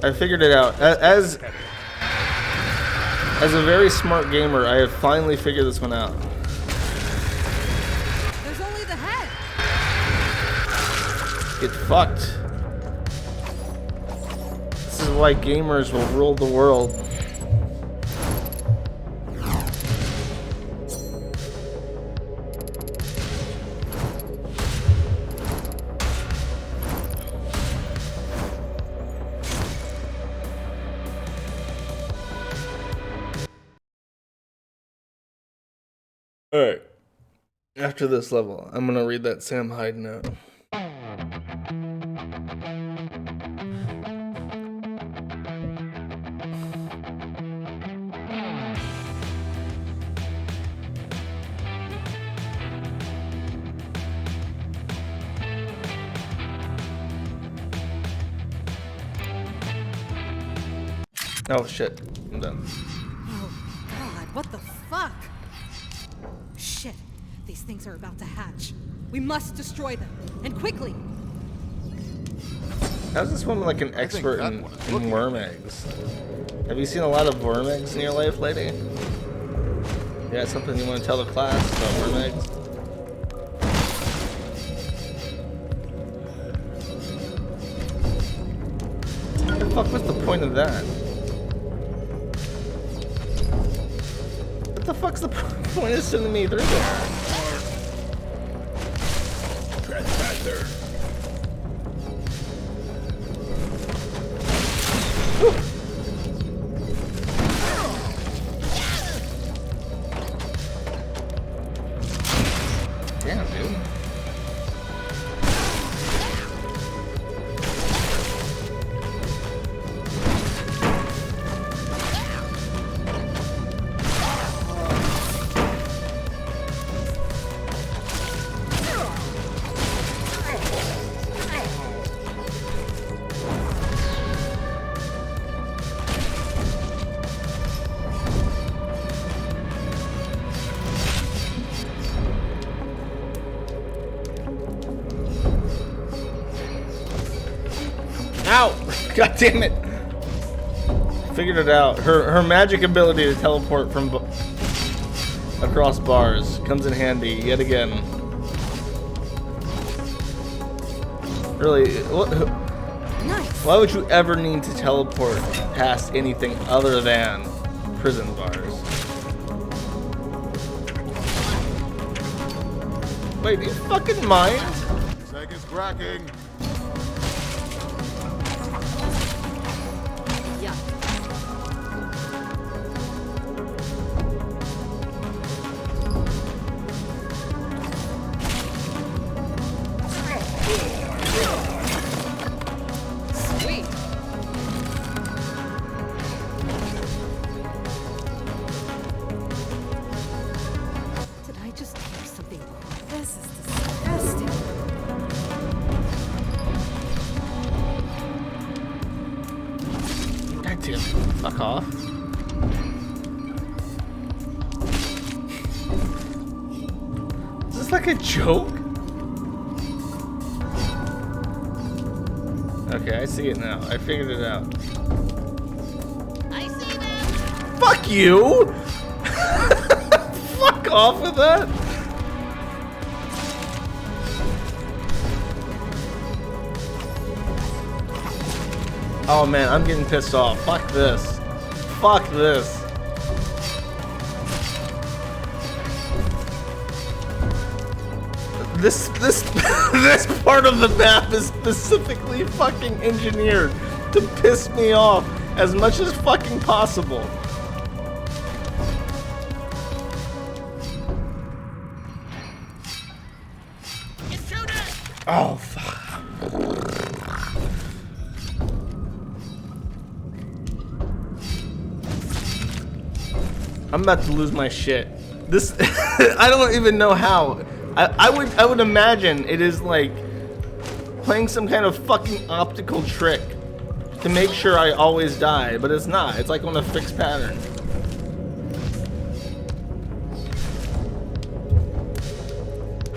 I figured it out. As a very smart gamer, I have finally figured this one out. There's only the head. Get fucked. This is why gamers will rule the world. Alright. After this level, I'm gonna read that Sam Hyde note. Oh shit, I'm done. Oh God, what the fuck? Shit, these things are about to hatch. We must destroy them, and quickly. How's this woman like an expert in worm eggs? Have you seen a lot of worm eggs in your life, lady? Yeah, something you want to tell the class about worm eggs? What the fuck was the point of that? What the fuck's the point of sending me through there? Damn, dude. Ow! God damn it! Figured it out. Her magic ability to teleport from across bars comes in handy yet again. Really, Nice. why would you ever need to teleport past anything other than prison bars? Wait, do you fucking mind? Seconds cracking. Yeah. Sweet. Did I just hear something? This is disgusting. this like a joke? Okay, I see it now. I figured it out. I see them. Fuck you! Fuck off with that! Oh man, I'm getting pissed off. Fuck this. Fuck this. This this part of the map is specifically fucking engineered to piss me off as much as fucking possible. Oh fuck. I'm about to lose my shit. This I don't even know how. I would imagine it is like playing some kind of fucking optical trick to make sure I always die, but it's not. It's like on a fixed pattern.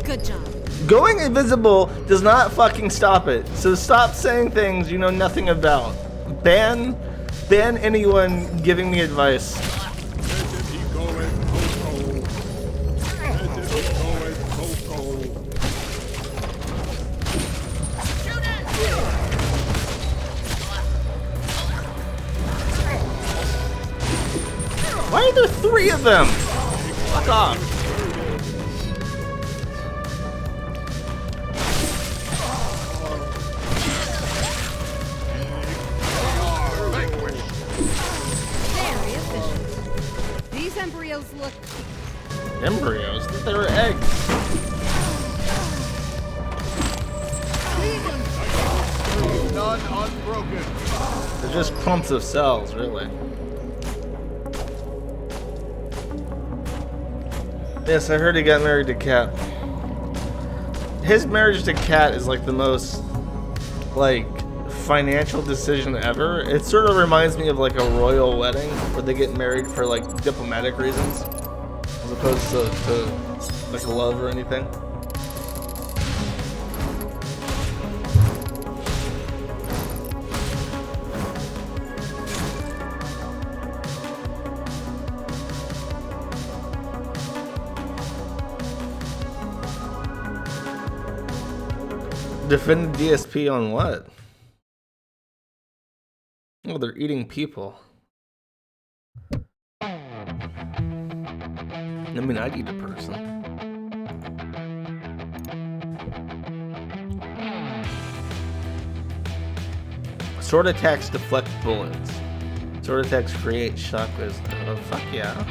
Good job. Going invisible does not fucking stop it. So stop saying things you know nothing about. Ban anyone giving me advice. Why are there 3 of them? Fuck off. Very efficient. These embryos look... Embryos? They were eggs. None unbroken. They're just clumps of cells, really. Yes, I heard he got married to Kat. His marriage to Kat is like the most, like, financial decision ever. It sort of reminds me of like a royal wedding where they get married for like diplomatic reasons as opposed to like love or anything. Defend the DSP on what? Oh, they're eating people. I mean, I'd eat a person. Sword attacks deflect bullets. Sword attacks create shockwaves. Oh, fuck yeah.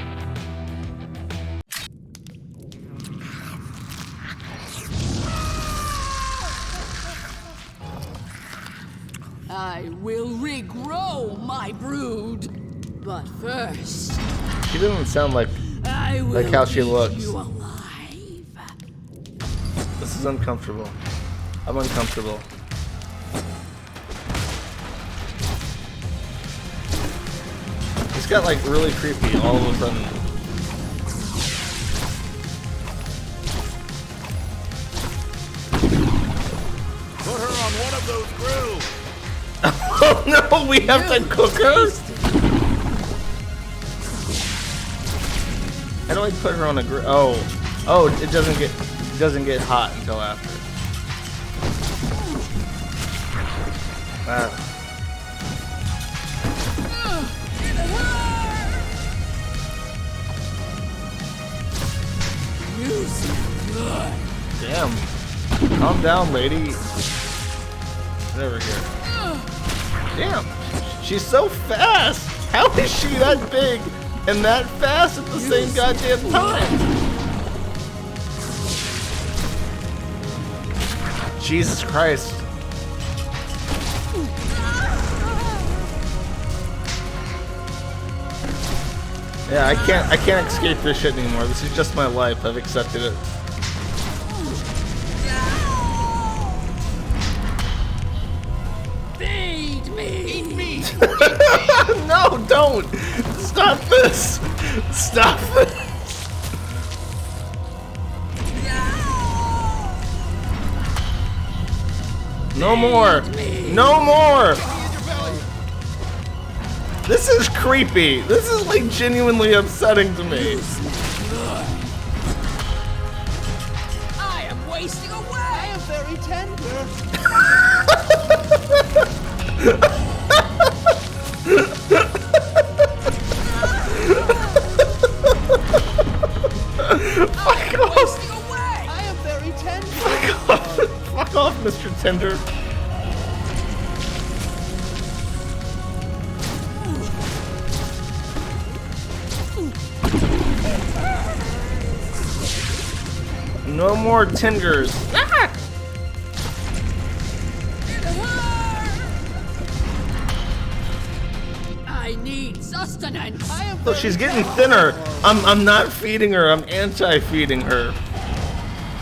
I will regrow my brood, but first She doesn't sound like I will how she eat looks. you alive. This is uncomfortable. I'm uncomfortable. It's got like really creepy all of a sudden. Put her on one of those grills. Oh no, we have to cook her? How do I put her on a grill? Oh, it doesn't get hot until after. Wow. Damn. Calm down, lady. Get over here. Damn. She's so fast. How is she that big and that fast at the same goddamn time? Jesus Christ. Yeah, I can't escape this shit anymore. This is just my life. I've accepted it. Feed me! Eat me! No, don't! Stop this! Stop this! No more. No more. This is creepy. This is like genuinely upsetting to me. I am wasting away. I am very tender. Fuck off. Wasting away. I am very tender. Fuck off. Fuck off, Mr. Tender. No more tenders. Ah! I need sustenance. I am Look, she's getting thinner. I'm not feeding her. I'm anti-feeding her.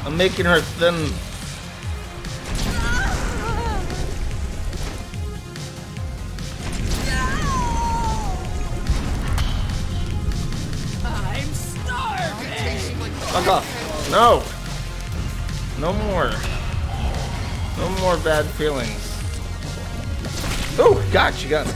I'm making her thin. I'm starving. Fuck off. No. No more. No more bad feelings. Oh, God, she got me.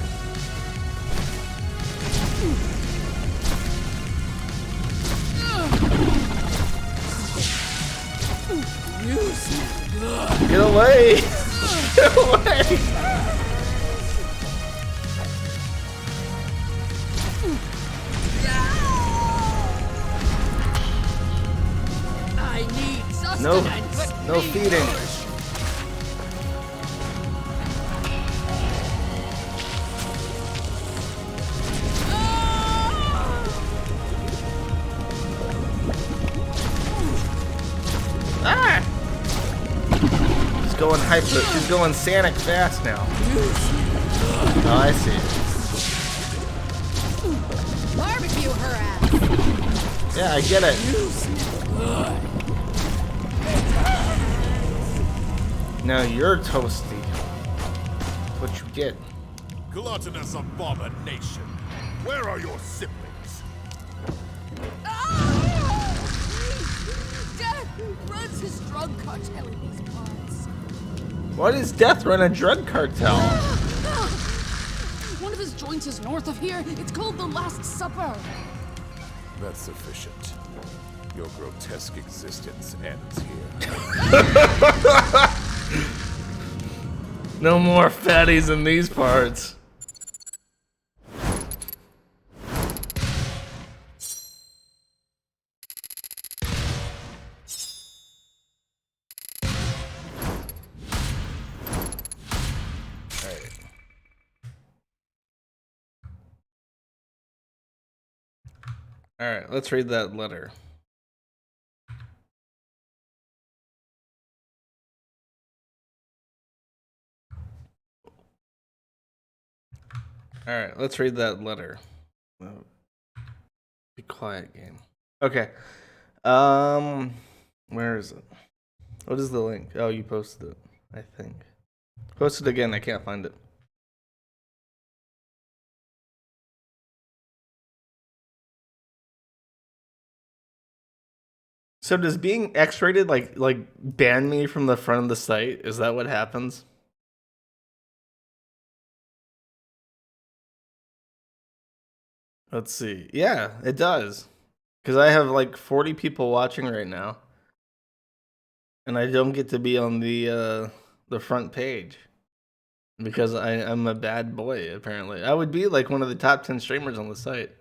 Get away! Get away! I need No, sustenance. no feeding. Ah! She's going hyper. She's going Sonic fast now. Oh, I see. Barbecue her ass. Yeah, I get it. Now you're toasty. That's what you get. Gluttonous abomination. Where are your siblings? Death runs his drug cartel in these parts. Why does Death run a drug cartel? One of his joints is north of here. It's called the Last Supper. That's sufficient. Your grotesque existence ends here. No more fatties in these parts. All right, let's read that letter. All right, let's read that letter. Be quiet, game. Okay. Where is it? What is the link? Oh, you posted it, I think. Post it again, I can't find it. So does being X-rated like ban me from the front of the site? Is that what happens? Let's see. Yeah, it does. Because I have like 40 people watching right now. And I don't get to be on the front page. Because I'm a bad boy, apparently. I would be like one of the top 10 streamers on the site.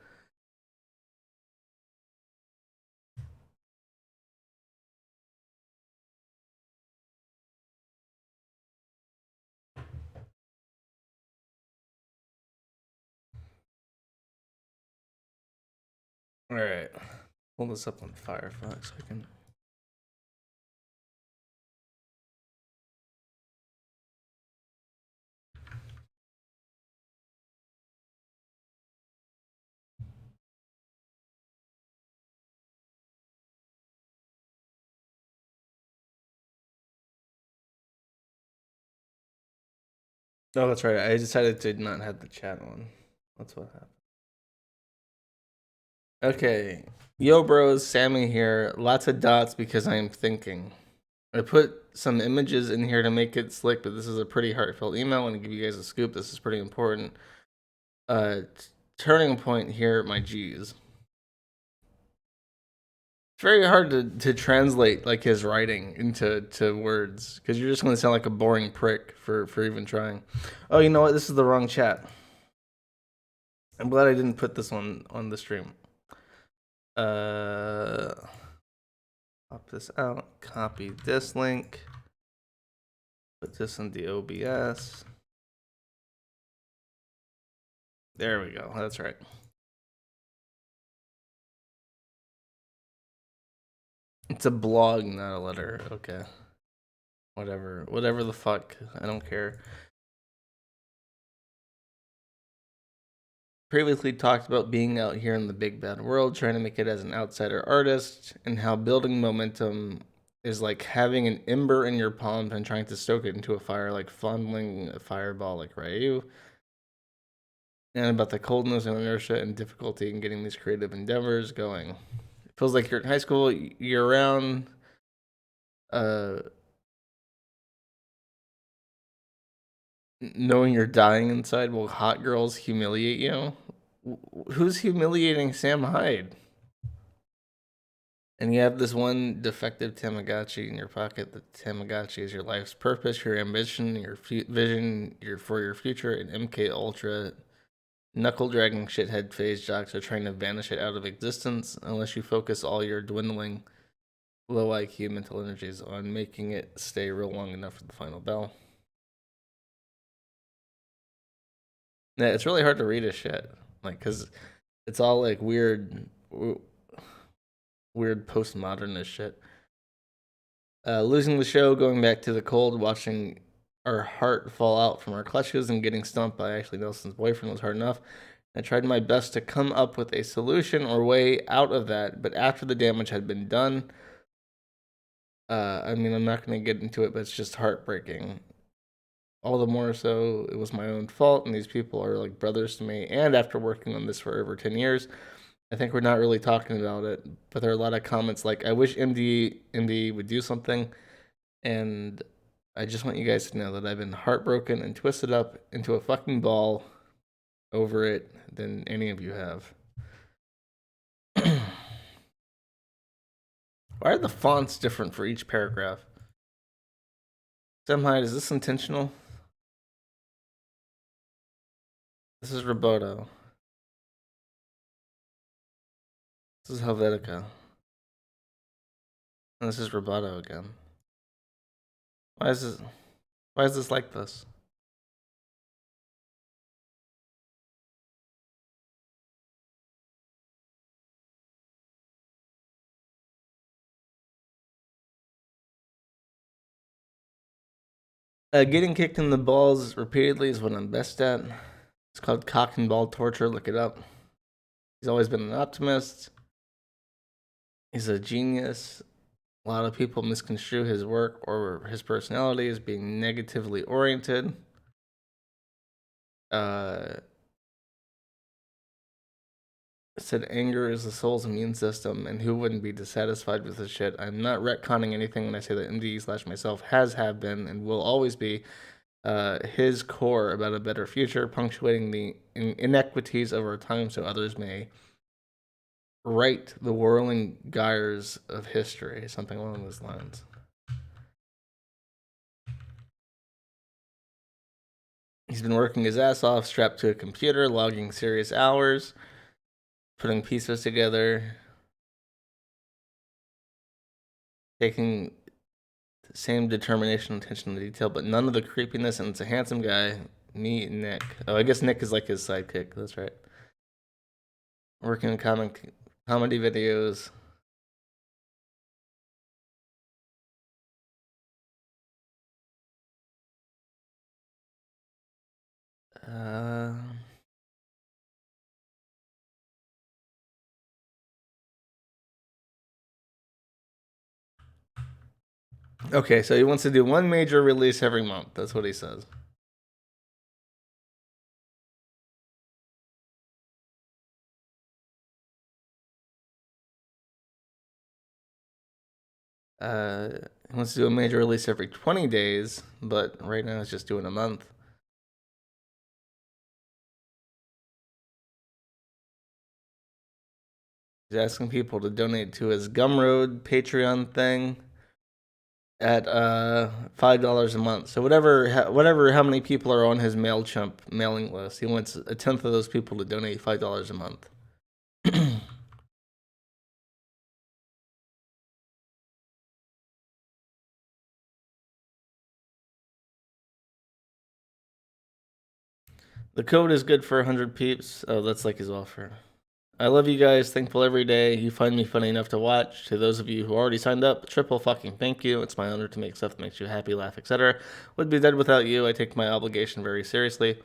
All right, pull this up on Firefox so I can. Oh, that's right. I decided to not have the chat on. That's what happened. Okay. Yo, bros. Sammy here. Lots of dots because I am thinking. I put some images in here to make it slick, but this is a pretty heartfelt email. I want to give you guys a scoop. This is pretty important. Turning point here, my G's. It's very hard to translate like his writing into words because you're just going to sound like a boring prick for even trying. Oh, you know what? This is the wrong chat. I'm glad I didn't put this one on the stream. Pop this out. Copy this link. Put this in the OBS. There we go. That's right. It's a blog, not a letter. Okay. Whatever the fuck. I don't care. Previously talked about being out here in the big bad world, trying to make it as an outsider artist, and how building momentum is like having an ember in your palm and trying to stoke it into a fire, like fondling a fireball like Ryu. And about the coldness and inertia and difficulty in getting these creative endeavors going. It feels like you're in high school year round. Knowing you're dying inside while hot girls humiliate you. Who's humiliating Sam Hyde? And you have this one defective Tamagotchi in your pocket. The Tamagotchi is your life's purpose, your ambition, your vision, for your future. And MK Ultra knuckle dragging shithead phase jocks are trying to vanish it out of existence unless you focus all your dwindling low IQ mental energies on making it stay real long enough for the final bell. Yeah, it's really hard to read his shit, like, cause it's all like weird postmodernist shit. Losing the show, going back to the cold, watching our heart fall out from our clutches, and getting stumped by Ashley Nelson's boyfriend was hard enough. I tried my best to come up with a solution or way out of that, but after the damage had been done, I mean, I'm not going to get into it, but it's just heartbreaking. All the more so, it was my own fault, and these people are like brothers to me. And after working on this for over 10 years, I think we're not really talking about it. But there are a lot of comments like, I wish MD would do something. And I just want you guys to know that I've been heartbroken and twisted up into a fucking ball over it than any of you have. Why are the fonts different for each paragraph? Sam Hyde, is this intentional? This is Roboto. This is Helvetica. And this is Roboto again. Why is this like this? Getting kicked in the balls repeatedly is what I'm best at. It's called cock and ball torture. Look it up. He's always been an optimist. He's a genius. A lot of people misconstrue his work or his personality as being negatively oriented. Said anger is the soul's immune system, and who wouldn't be dissatisfied with this shit? I'm not retconning anything when I say that MD/myself have been, and will always be his core about a better future, punctuating the inequities of our time so others may right the whirling gyres of history, something along those lines. He's been working his ass off, strapped to a computer, logging serious hours, putting pieces together, taking the same determination and attention to detail, but none of the creepiness, and it's a handsome guy. Me, Nick. Oh, I guess Nick is like his sidekick. That's right. Working in comedy videos. Okay, so he wants to do one major release every month. That's what he says. He wants to do a major release every 20 days, but right now it's just doing a month. He's asking people to donate to his Gumroad Patreon thing at $5 a month. So whatever how many people are on his MailChimp mailing list, he wants a tenth of those people to donate $5 a month. The code is good for 100 peeps. Oh, that's like his offer. I love you guys. Thankful every day. You find me funny enough to watch. To those of you who already signed up, triple fucking thank you. It's my honor to make stuff that makes you happy, laugh, etc. Would be dead without you. I take my obligation very seriously.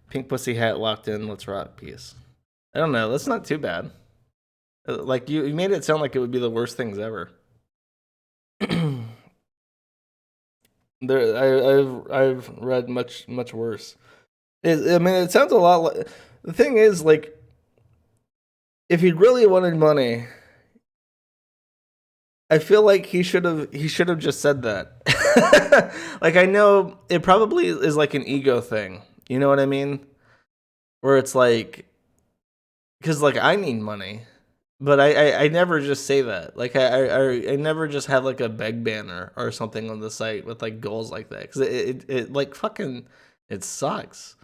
Pink pussy hat locked in. Let's rock. Peace. I don't know. That's not too bad. Like you made it sound like it would be the worst things ever. I've read much worse. I mean, it sounds a lot like. The thing is, like, if he really wanted money, I feel like he should have just said that. Like, I know it probably is like an ego thing. You know what I mean? Where it's like, because like I need money, but I never just say that. Like I never just have like a beg banner or something on the site with like goals like that, because it like fucking it sucks.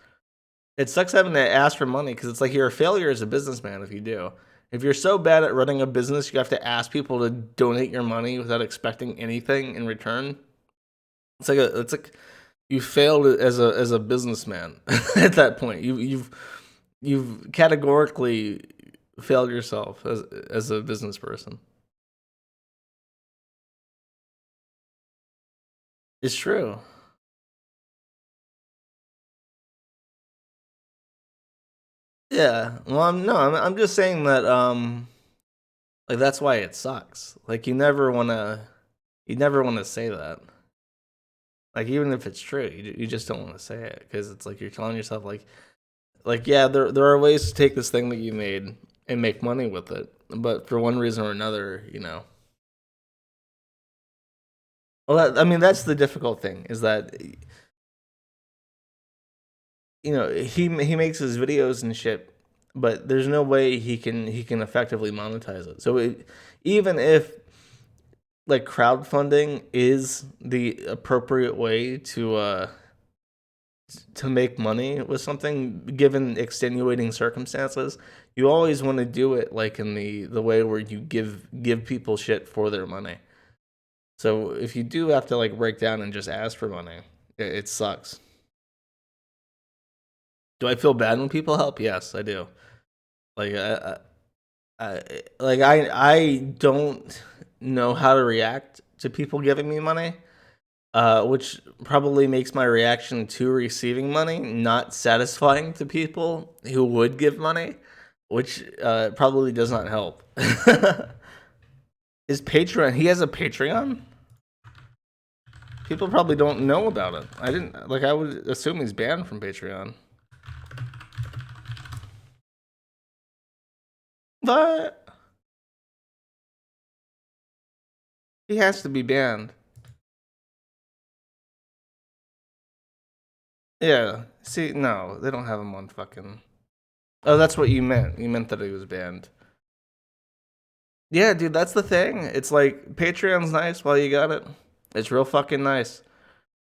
It sucks having to ask for money, because it's like you're a failure as a businessman if you do. If you're so bad at running a business, you have to ask people to donate your money without expecting anything in return. It's like you failed as a businessman at that point. You've categorically failed yourself as a business person. It's true. Yeah. Well, I'm just saying that like that's why it sucks. Like you never wanna say that. Like even if it's true, you just don't want to say it, because it's like you're telling yourself like yeah, there are ways to take this thing that you made and make money with it, but for one reason or another, you know. Well, I mean that's the difficult thing, is that you know he makes his videos and shit, but there's no way he can effectively monetize it. So even if like crowdfunding is the appropriate way to make money with something, given extenuating circumstances, you always want to do it like in the way where you give people shit for their money. So if you do have to like break down and just ask for money, it sucks. Do I feel bad when people help? Yes, I do. Like I don't know how to react to people giving me money, which probably makes my reaction to receiving money not satisfying to people who would give money, which probably does not help. Is Patreon? He has a Patreon. People probably don't know about it. I didn't like. I would assume he's banned from Patreon. But he has to be banned. Yeah. See, no, they don't have him on fucking. Oh, that's what you meant. You meant that he was banned. Yeah, dude, that's the thing. It's like Patreon's nice while you got it. It's real fucking nice.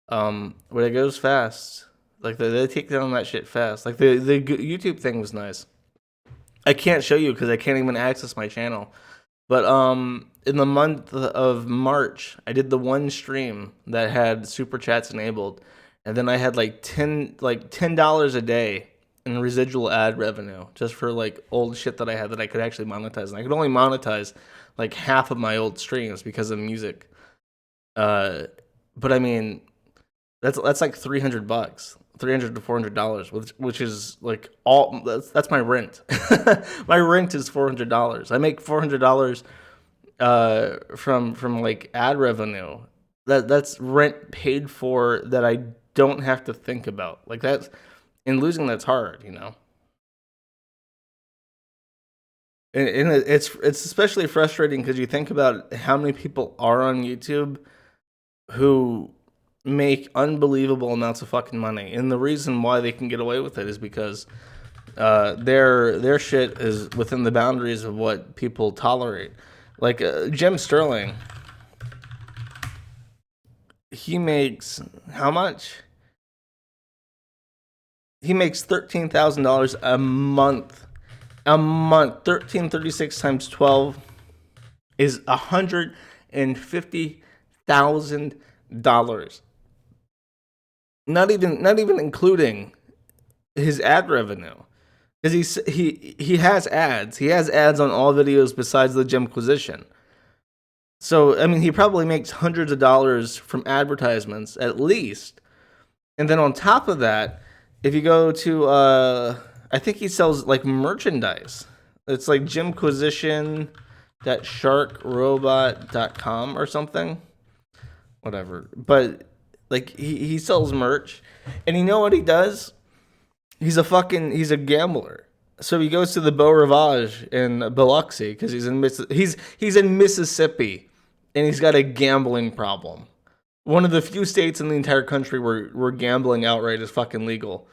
But it goes fast. Like they take down that shit fast. Like the YouTube thing was nice. I can't show you because I can't even access my channel. But in the month of March, I did the one stream that had super chats enabled, and then I had like $10 a day in residual ad revenue just for like old shit that I had that I could actually monetize. And I could only monetize like half of my old streams because of music. But I mean, that's like $300, $300 to $400, which is like all that's my rent. My rent is $400. I make $400 from like ad revenue. That's rent paid for that I don't have to think about. Like that's, and losing that's hard, you know. And it's especially frustrating because you think about how many people are on YouTube who make unbelievable amounts of fucking money, and the reason why they can get away with it is because their shit is within the boundaries of what people tolerate. Like Jim Sterling, he makes how much? He makes $13,000 a month. A month. 1336 times 12 is $150,000. Not even including his ad revenue. Because he has ads. He has ads on all videos besides the Jimquisition. So I mean, he probably makes hundreds of dollars from advertisements at least. And then on top of that, if you go to I think he sells like merchandise. It's like jimquisition.sharkrobot.com or something. Whatever. But like he sells merch. And you know what he does? He's a gambler. So he goes to the Beau Rivage in Biloxi because he's in Mississippi, and he's got a gambling problem. One of the few states in the entire country where gambling outright is fucking legal.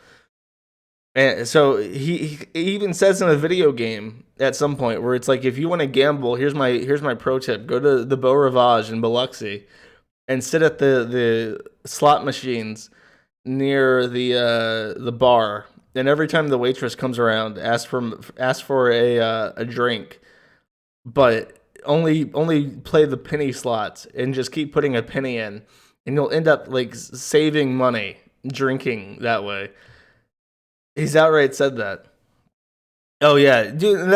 And so he even says in a video game at some point where it's like, if you want to gamble, here's my pro tip: go to the Beau Rivage in Biloxi and sit at the slot machines near the bar. And every time the waitress comes around, ask for a drink, but only play the penny slots and just keep putting a penny in, and you'll end up like saving money drinking that way. He's outright said that. Oh yeah, dude,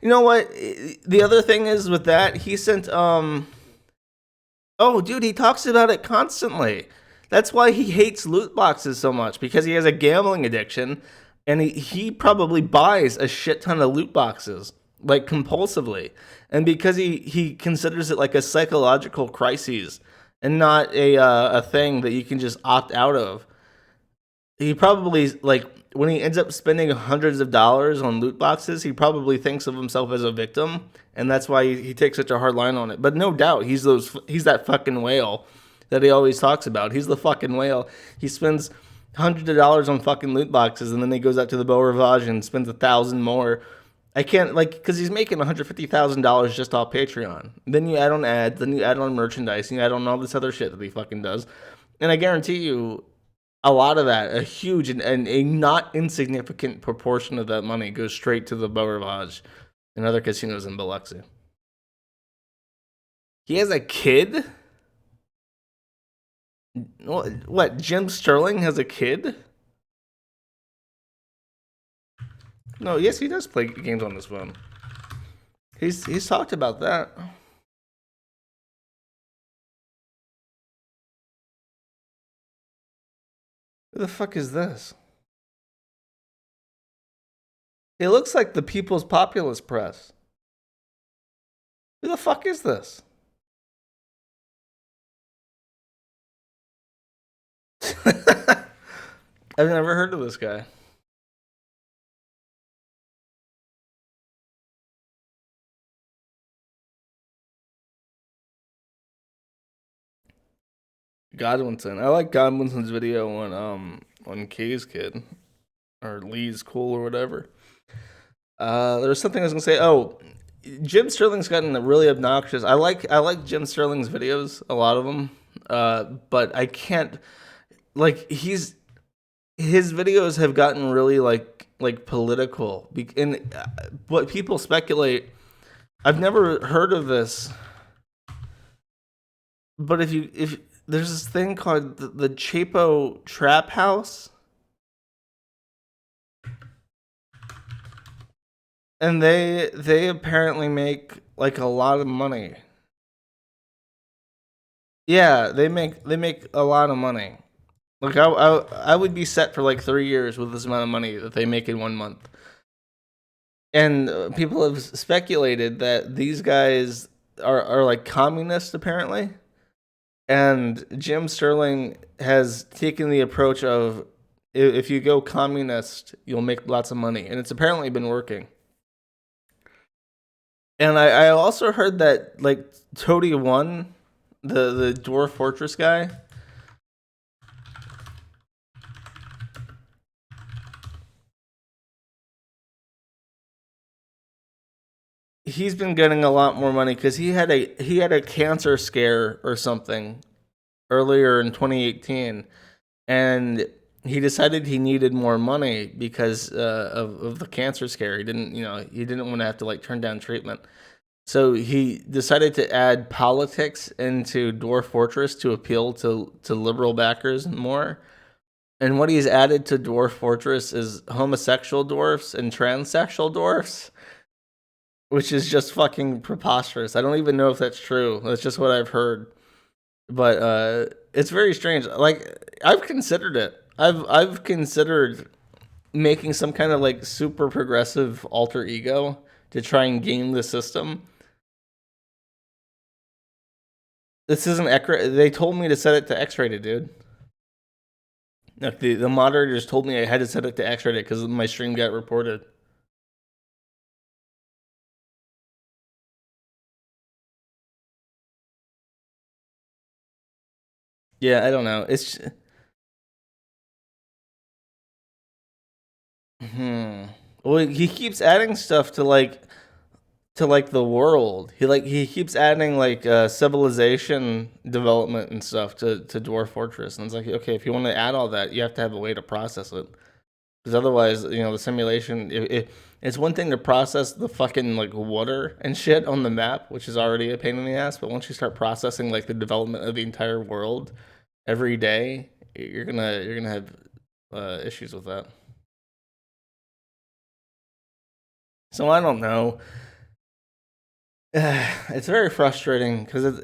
you know what? The other thing is with that, he sent oh dude, he talks about it constantly. That's why he hates loot boxes so much, because he has a gambling addiction, and he probably buys a shit ton of loot boxes, like compulsively. And because he considers it like a psychological crisis and not a thing that you can just opt out of, he probably, like, when he ends up spending hundreds of dollars on loot boxes, he probably thinks of himself as a victim, and that's why he takes such a hard line on it. But no doubt, he's that fucking whale that he always talks about. He's the fucking whale. He spends hundreds of dollars on fucking loot boxes, and then he goes out to the Beau Rivage and spends 1,000 more. I can't, like, because he's making $150,000 just off Patreon. Then you add on ads, then you add on merchandise, and you add on all this other shit that he fucking does. And I guarantee you, a lot of that, a huge and a not insignificant proportion of that money goes straight to the Beau Rivage and other casinos in Biloxi. He has a kid? What, Jim Sterling has a kid? No, yes, he does play games on his phone. He's talked about that. Who the fuck is this? It looks like the People's Populist Press. Who the fuck is this? I've never heard of this guy. Godwinson. I like Godwinson's video on Kay's kid. Or Lee's cool or whatever. There was something I was gonna say. Oh, Jim Sterling's gotten really obnoxious. I like Jim Sterling's videos, a lot of them. But I can't, like, his videos have gotten really like political. And what people speculate, I've never heard of this, but if there's this thing called the Chapo Trap House, and they apparently make like a lot of money. Yeah, they make a lot of money. Like I would be set for like 3 years with this amount of money that they make in 1 month. And people have speculated that these guys are like communists apparently. And Jim Sterling has taken the approach of, if you go communist, you'll make lots of money, and it's apparently been working. And I also heard that like Toady One, the Dwarf Fortress guy, he's been getting a lot more money because he had a cancer scare or something earlier in 2018, and he decided he needed more money because of the cancer scare. He didn't want to have to like turn down treatment. So he decided to add politics into Dwarf Fortress to appeal to liberal backers more. And what he's added to Dwarf Fortress is homosexual dwarfs and transsexual dwarfs, which is just fucking preposterous. I don't even know if that's true. That's just what I've heard. But it's very strange. Like I've considered it. I've considered making some kind of like super progressive alter ego to try and game the system. This isn't They told me to set it to X-rated, dude. Like the moderators told me I had to set it to X-rated because my stream got reported. Yeah, I don't know. It's Well, he keeps adding stuff to the world. He keeps adding like civilization development and stuff to Dwarf Fortress, and it's like, okay, if you want to add all that, you have to have a way to process it, because otherwise, the simulation. It's one thing to process the fucking like water and shit on the map, which is already a pain in the ass. But once you start processing like the development of the entire world every day, you're gonna have issues with that. So I don't know. It's very frustrating because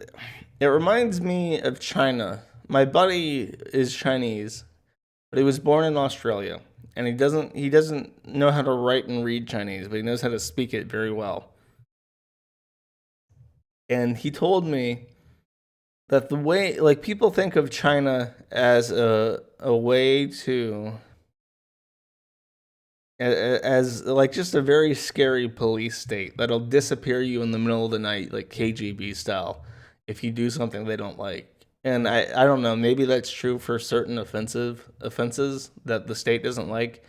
it reminds me of China. My buddy is Chinese, but he was born in Australia, and he doesn't know how to write and read Chinese, but he knows how to speak it very well. And he told me that the way like people think of China as a way to as like just a very scary police state that'll disappear you in the middle of the night like KGB style if you do something they don't like. And I don't know, maybe that's true for certain offenses that the state doesn't like.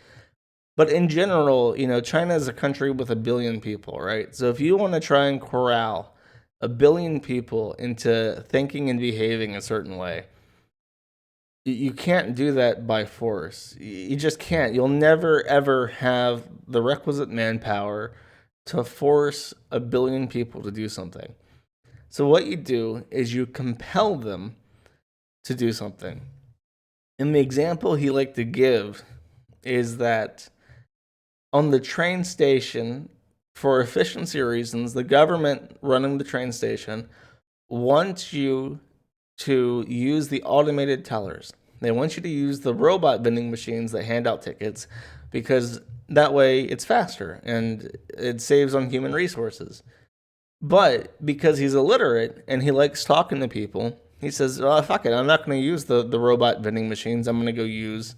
But in general, China is a country with 1 billion people, right? So if you want to try and corral 1 billion people into thinking and behaving a certain way, you can't do that by force. You just can't. You'll never ever have the requisite manpower to force 1 billion people to do something. So what you do is you compel them to do something. And the example he liked to give is that on the train station, for efficiency reasons, the government running the train station wants you to use the automated tellers. They want you to use the robot vending machines that hand out tickets because that way it's faster and it saves on human resources. But because he's illiterate and he likes talking to people, he says, "Oh, fuck it, I'm not going to use the robot vending machines. I'm going to go use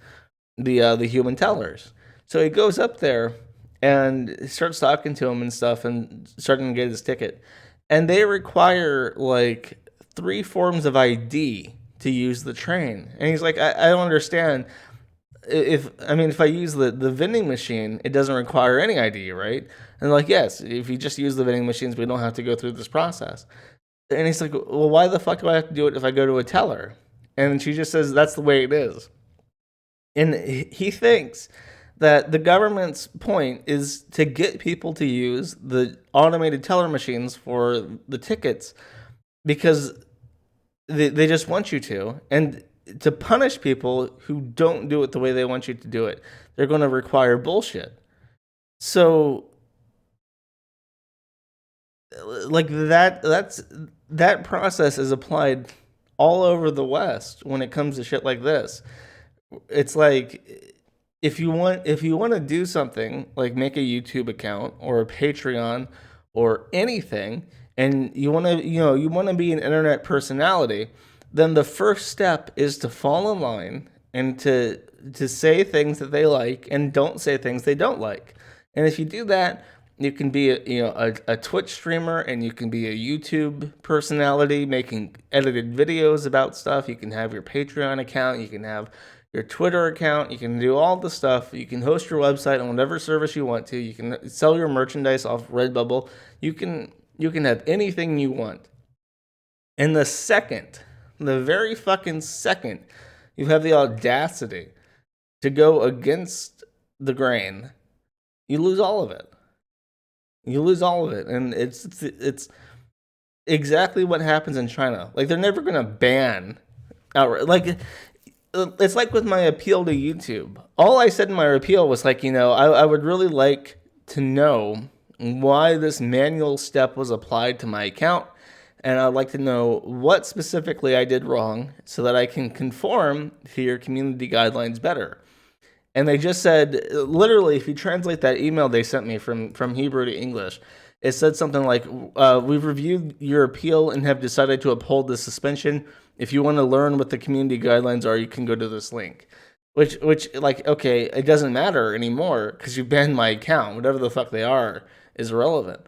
the human tellers." So he goes up there and starts talking to him and stuff and starting to get his ticket. And they require like 3 forms of ID to use the train. And he's like, I don't understand. If I use the vending machine, it doesn't require any ID, right? And like, yes, if you just use the vending machines, we don't have to go through this process. And he's like, well, why the fuck do I have to do it if I go to a teller? And she just says, that's the way it is. And he thinks that the government's point is to get people to use the automated teller machines for the tickets because they just want you to. And to punish people who don't do it the way they want you to do it, they're going to require bullshit. So like that process is applied all over the West when it comes to shit like this. It's like if you want to do something like make a YouTube account or a Patreon or anything, and you want to be an internet personality, then the first step is to fall in line and to say things that they like and don't say things they don't like. And if you do that, You can be a Twitch streamer, and you can be a YouTube personality making edited videos about stuff. You can have your Patreon account. You can have your Twitter account. You can do all the stuff. You can host your website on whatever service you want to. You can sell your merchandise off Redbubble. You can have anything you want. And the very fucking second, you have the audacity to go against the grain, you lose all of it. You lose all of it, and it's exactly what happens in China. Like, they're never gonna ban outright. Like, it's like with my appeal to YouTube. All I said in my appeal was like, I would really like to know why this manual step was applied to my account, and I'd like to know what specifically I did wrong so that I can conform to your community guidelines better. And they just said, literally, if you translate that email they sent me from Hebrew to English, it said something like, we've reviewed your appeal and have decided to uphold the suspension. If you want to learn what the community guidelines are, you can go to this link. Which, like, okay, it doesn't matter anymore because you banned my account. Whatever the fuck they are is irrelevant.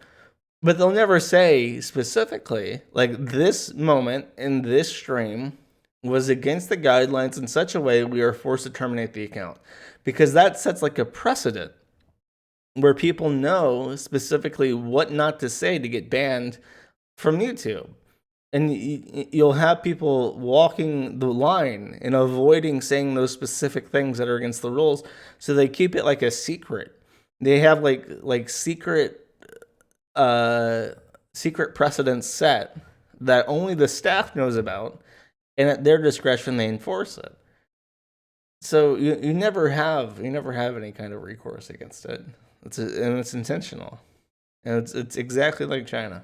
But they'll never say specifically, like, this moment in this stream was against the guidelines in such a way we are forced to terminate the account. Because that sets like a precedent where people know specifically what not to say to get banned from YouTube. And you'll have people walking the line and avoiding saying those specific things that are against the rules. So they keep it like a secret. They have like secret precedents set that only the staff knows about, and at their discretion they enforce it. So you never have any kind of recourse against it. And it's intentional, and it's exactly like China,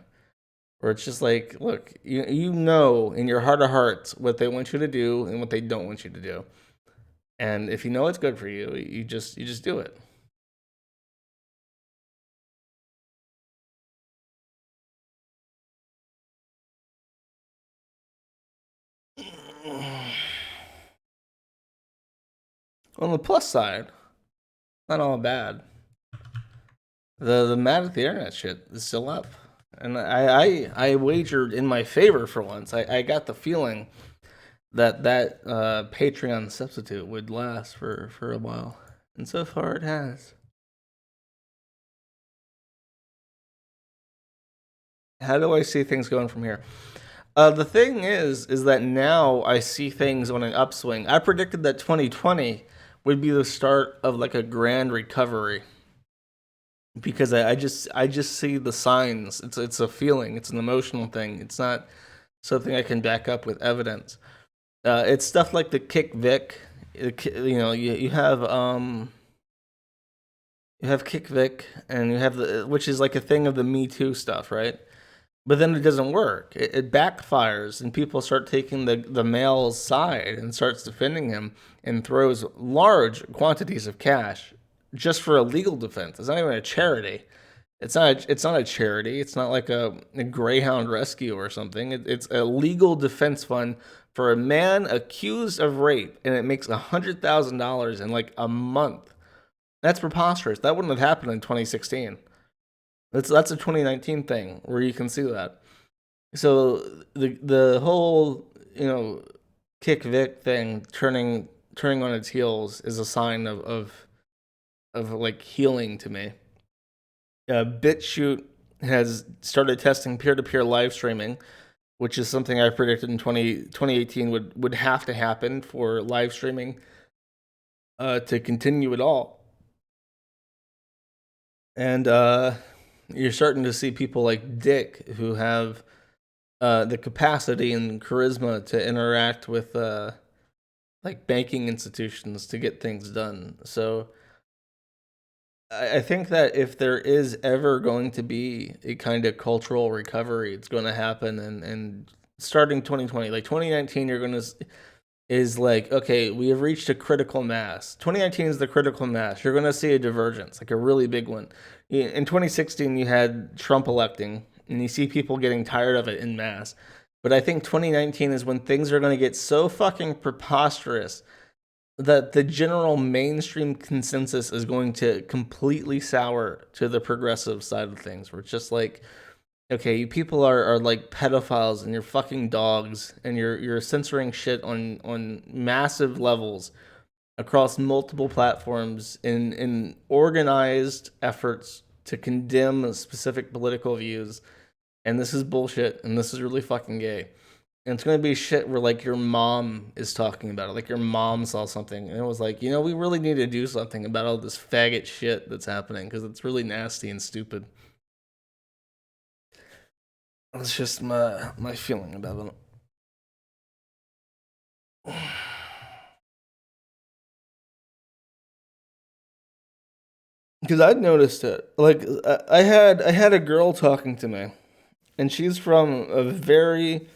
where it's just like, look, you know in your heart of hearts what they want you to do and what they don't want you to do, and if you know it's good for you, you just do it. On the plus side, not all bad. The mad at the internet shit is still up, and I wagered in my favor for once. I got the feeling that Patreon substitute would last for a while, and so far it has. How do I see things going from here? The thing is that now I see things on an upswing. I predicted that 2020 would be the start of like a grand recovery, because I just see the signs. It's a feeling. It's an emotional thing. It's not something I can back up with evidence. It's stuff like the Kick Vic. You have Kick Vic, and you have which is like a thing of the Me Too stuff, right? But then it doesn't work. It backfires, and people start taking the male's side and starts defending him and throws large quantities of cash just for a legal defense. It's not even a charity. It's not a charity. It's not like a Greyhound rescue or something. It's a legal defense fund for a man accused of rape, and it makes $100,000 in like a month. That's preposterous. That wouldn't have happened in 2016. That's a 2019 thing where you can see that. So the whole Kick Vic thing turning on its heels is a sign of like healing to me. BitChute has started testing peer-to-peer live streaming, which is something I predicted in 2018 would have to happen for live streaming to continue at all. And you're starting to see people like Dick who have the capacity and charisma to interact with like banking institutions to get things done. So I think that if there is ever going to be a kind of cultural recovery, it's going to happen. And starting 2020, like 2019, is like, okay, we have reached a critical mass. 2019 is the critical mass. You're going to see a divergence, like a really big one. In 2016, you had Trump electing, and you see people getting tired of it en masse. But I think 2019 is when things are going to get so fucking preposterous that the general mainstream consensus is going to completely sour to the progressive side of things. Where it's just like, okay, you people are like pedophiles and you're fucking dogs and you're censoring shit on massive levels across multiple platforms in organized efforts to condemn specific political views. And this is bullshit and this is really fucking gay. And it's gonna be shit where like your mom is talking about it. Like your mom saw something and it was like, we really need to do something about all this faggot shit that's happening because it's really nasty and stupid. That's just my feeling about it. Because I'd noticed it. Like I had a girl talking to me, and she's from a very,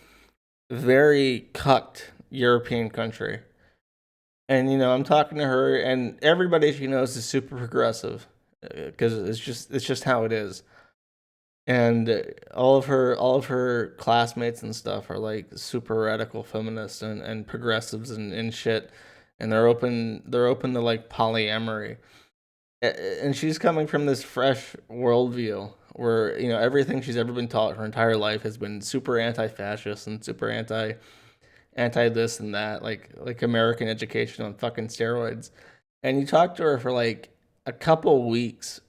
very cucked European country. And I'm talking to her, and everybody she knows is super progressive, because it's just how it is. And all of her classmates and stuff are like super radical feminists and progressives and shit, and they're open to like polyamory. And she's coming from this fresh worldview where everything she's ever been taught her entire life has been super anti-fascist and super anti this and that, like American education on fucking steroids. And you talk to her for like a couple weeks,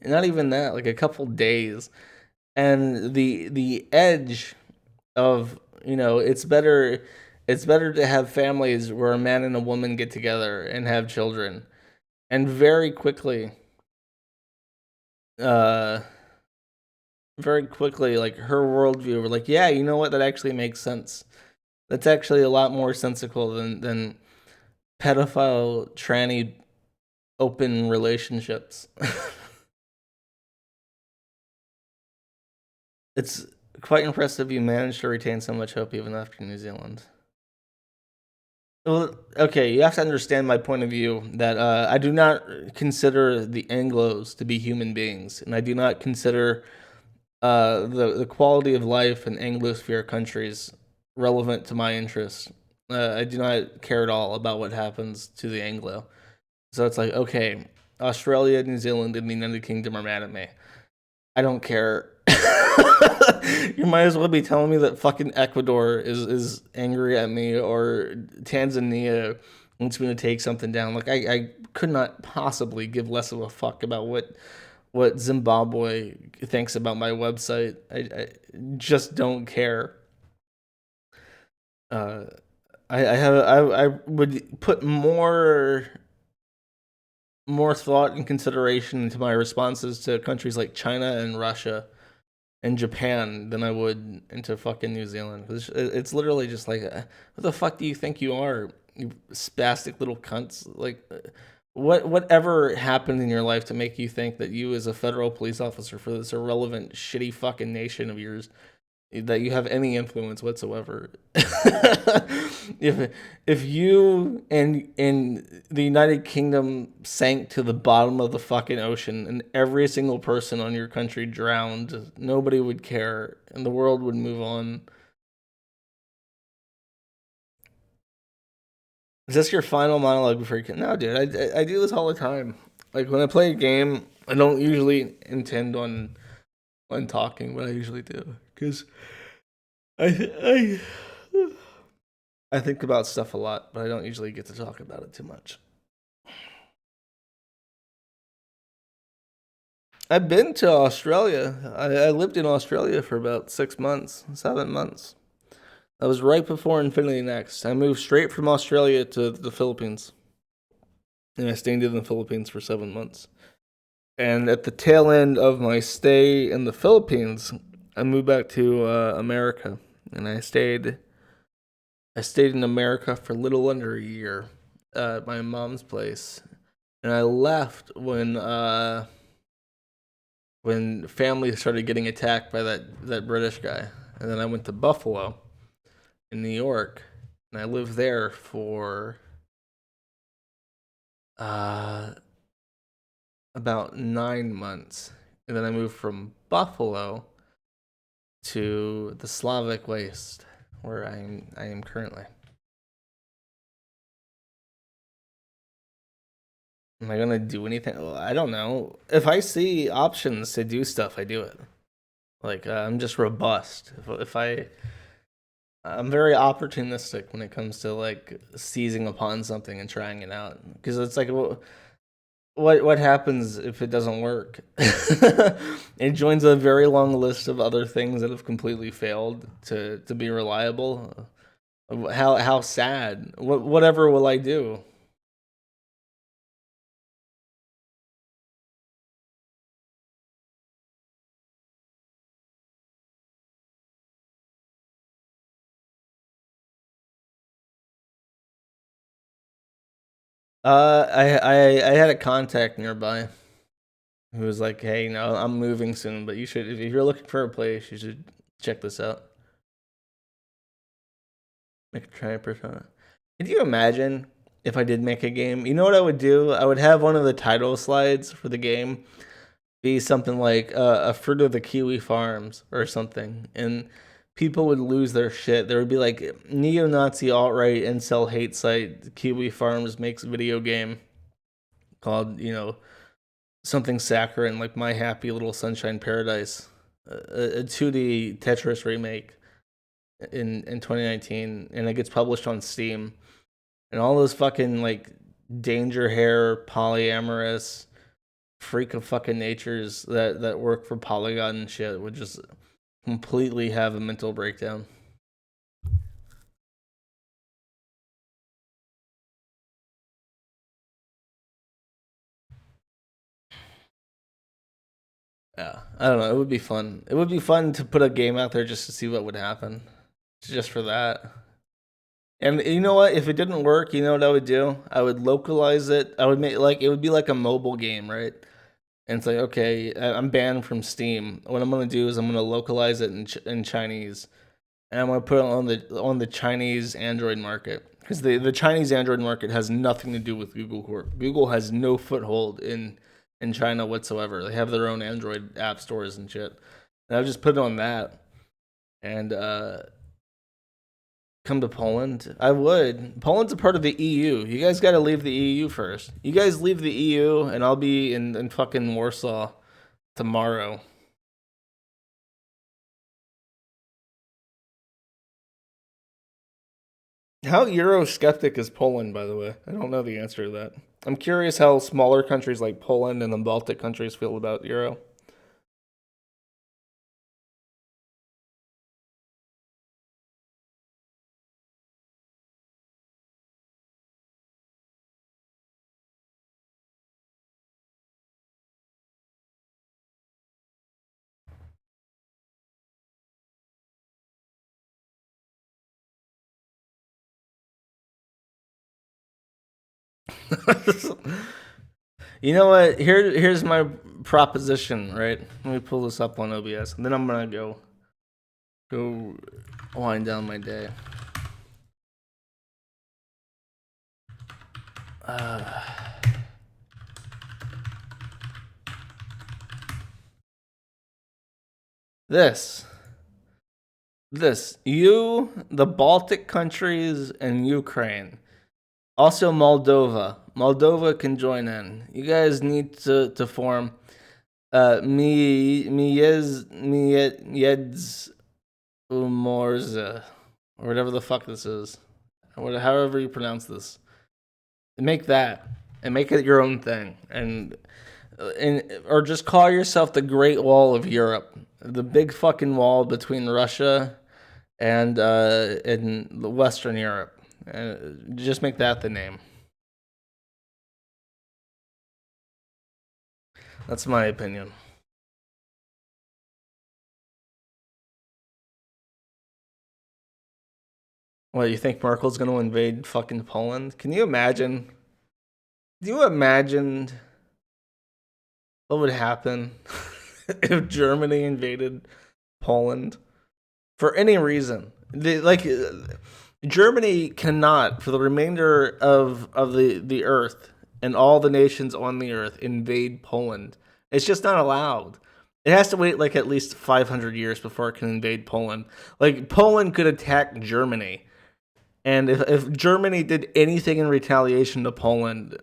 not even that, like a couple days, and the edge of it's better to have families where a man and a woman get together and have children. And uh very quickly, like her worldview, we're like, yeah, you know what, that actually makes sense. That's actually a lot more sensical than pedophile tranny open relationships. It's quite impressive you managed to retain so much hope even after New Zealand. Well, okay, you have to understand my point of view that I do not consider the Anglos to be human beings, and I do not consider the quality of life in Anglosphere countries relevant to my interests. I do not care at all about what happens to the Anglo. So it's like, okay, Australia, New Zealand, and the United Kingdom are mad at me. I don't care. You might as well be telling me that fucking Ecuador is angry at me, or Tanzania wants me to take something down. Like I could not possibly give less of a fuck about what Zimbabwe thinks about my website. I just don't care. Uh, I would put more thought and consideration into my responses to countries like China and Russia and Japan than I would into fucking New Zealand. It's literally just like, what the fuck do you think you are, you spastic little cunts? Like, whatever happened in your life to make you think that you, as a federal police officer for this irrelevant, shitty fucking nation of yours, that you have any influence whatsoever? if you and the United Kingdom sank to the bottom of the fucking ocean and every single person on your country drowned, nobody would care and the world would move on. Is this your final monologue before you can? No, dude, I do this all the time. Like when I play a game, I don't usually intend on talking, but I usually do because I I think about stuff a lot, but I don't usually get to talk about it too much. I've been to Australia. I lived in Australia for about 6 months, 7 months. That was right before Infinity Next. I moved straight from Australia to the Philippines. And I stayed in the Philippines for 7 months. And at the tail end of my stay in the Philippines, I moved back to America. And I stayed in America for a little under a year at my mom's place. And I left when family started getting attacked by that British guy. And then I went to Buffalo in New York, and I lived there for about 9 months. And then I moved from Buffalo to the Slavic Waste, where I am currently. Am I gonna do anything? Well, I don't know. If I see options to do stuff, I do it. Like I'm just robust. I'm very opportunistic when it comes to like seizing upon something and trying it out. Because it's like, what happens if it doesn't work? It joins a very long list of other things that have completely failed to be reliable. How sad. Whatever will I do? I had a contact nearby who was like, "Hey, I'm moving soon, but you should if you're looking for a place, you should check this out." Make a try persona. Could you imagine if I did make a game? You know what I would do? I would have one of the title slides for the game be something like a fruit of the Kiwi Farms or something, and people would lose their shit. There would be like neo-Nazi alt-right incel hate site Kiwi Farms makes video game called something saccharine like My Happy Little Sunshine Paradise, a 2D Tetris remake in 2019, and it gets published on Steam, and all those fucking like danger hair polyamorous freak of fucking natures that work for Polygon and shit would just completely have a mental breakdown. Yeah, I don't know. It would be fun. It would be fun to put a game out there just to see what would happen, just for that. And you know what? If it didn't work, you know what I would do? I would localize it. I would make like it would be like a mobile game, right? And it's like, okay, I'm banned from Steam. What I'm gonna do is I'm gonna localize it in Chinese, and I'm gonna put it on the Chinese Android market because the Chinese Android market has nothing to do with Google Corp. Google has no foothold in China whatsoever. They have their own Android app stores and shit. And I'll just put it on that, and come to Poland. I would. Poland's a part of the EU. You guys got to leave the EU first. You guys leave the EU, and I'll be in fucking Warsaw tomorrow. How Eurosceptic is Poland, by the way? I don't know the answer to that. I'm curious how smaller countries like Poland and the Baltic countries feel about Euro. You know what? Here's my proposition, right? Let me pull this up on OBS, and then I'm gonna go wind down my day. This, you, the Baltic countries, and Ukraine. Also, Moldova. Moldova can join in. You guys need to form Miedz Umorza, or whatever the fuck this is. However you pronounce this. Make that and make it your own thing, and or just call yourself the Great Wall of Europe, the big fucking wall between Russia and in Western Europe. Just make that the name. That's my opinion. What, you think Merkel's going to invade fucking Poland? Can you imagine? Do you imagine what would happen if Germany invaded Poland for any reason? Germany cannot, for the remainder of the earth and all the nations on the earth, invade Poland. It's just not allowed. It has to wait like at least 500 years before it can invade Poland. Like, Poland could attack Germany. And if Germany did anything in retaliation to Poland,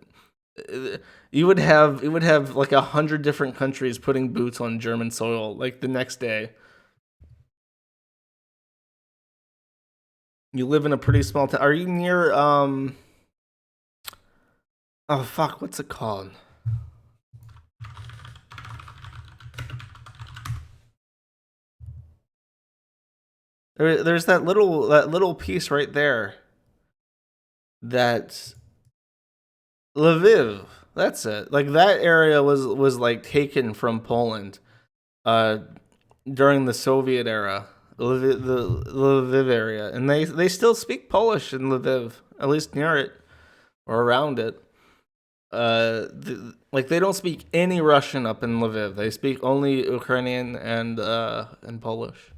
You would have like 100 different countries putting boots on German soil like the next day. You live in a pretty small town. Are you near oh fuck, what's it called? There's that little piece right there. That's Lviv. That's it. Like that area was like taken from Poland uh during the Soviet era. The Lviv area, and they still speak Polish in Lviv, at least near it or around it. Like they don't speak any Russian up in Lviv. They speak only Ukrainian and Polish.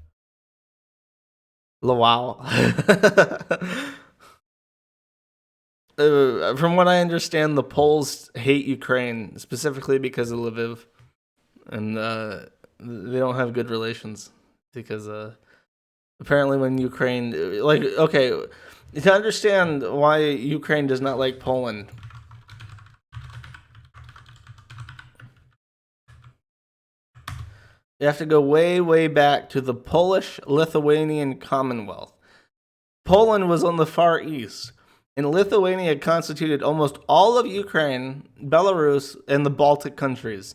Lwów. From what I understand, the Poles hate Ukraine specifically because of Lviv, and they don't have good relations because apparently when Ukraine, like, okay, to understand why Ukraine does not like Poland. You have to go way, way back to the Polish-Lithuanian Commonwealth. Poland was on the Far East, and Lithuania constituted almost all of Ukraine, Belarus, and the Baltic countries.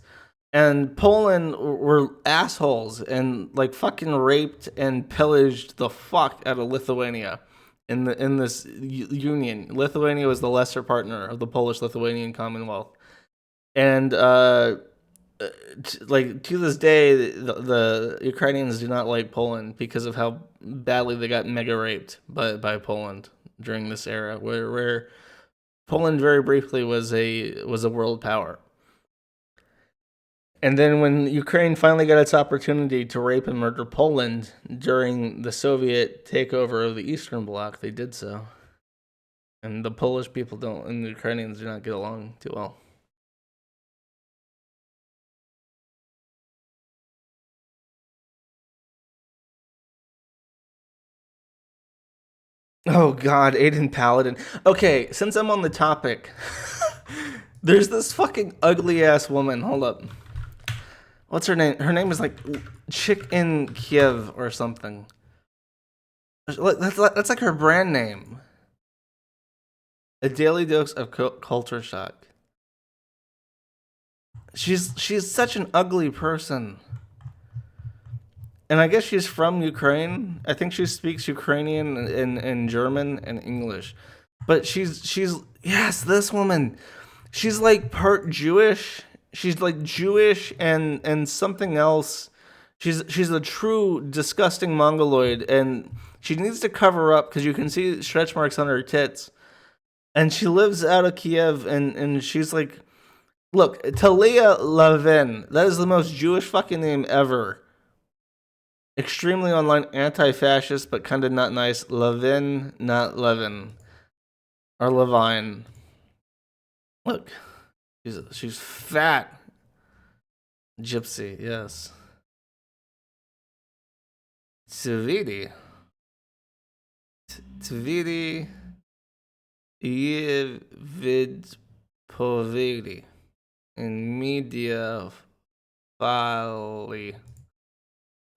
And Poland were assholes and like fucking raped and pillaged the fuck out of Lithuania in this union. Lithuania was the lesser partner of the Polish-Lithuanian Commonwealth, and like to this day, the Ukrainians do not like Poland because of how badly they got mega raped by Poland during this era, where Poland very briefly was a world power. And then when Ukraine finally got its opportunity to rape and murder Poland during the Soviet takeover of the Eastern Bloc, they did so. And the Polish people don't, and the Ukrainians do not get along too well. Oh God, Aiden Paladin. Okay, since I'm on the topic, there's this fucking ugly ass woman. Hold up. What's her name? Her name is like Chick in Kiev or something. That's like her brand name. A daily dose of culture shock. She's such an ugly person. And I guess she's from Ukraine. I think she speaks Ukrainian and German and English. But she's yes, this woman. She's like part Jewish. She's like Jewish and something else. She's a true disgusting mongoloid, and she needs to cover up because you can see stretch marks on her tits. And she lives out of Kiev, and she's like, look, Talia Lavin. That is the most Jewish fucking name ever. Extremely online anti-fascist, but kind of not nice. Levin, not Levin. Or Levine. Look. She's fat. Gypsy, yes. Tvidi. Tvidi. Vidpovidi. In media folly.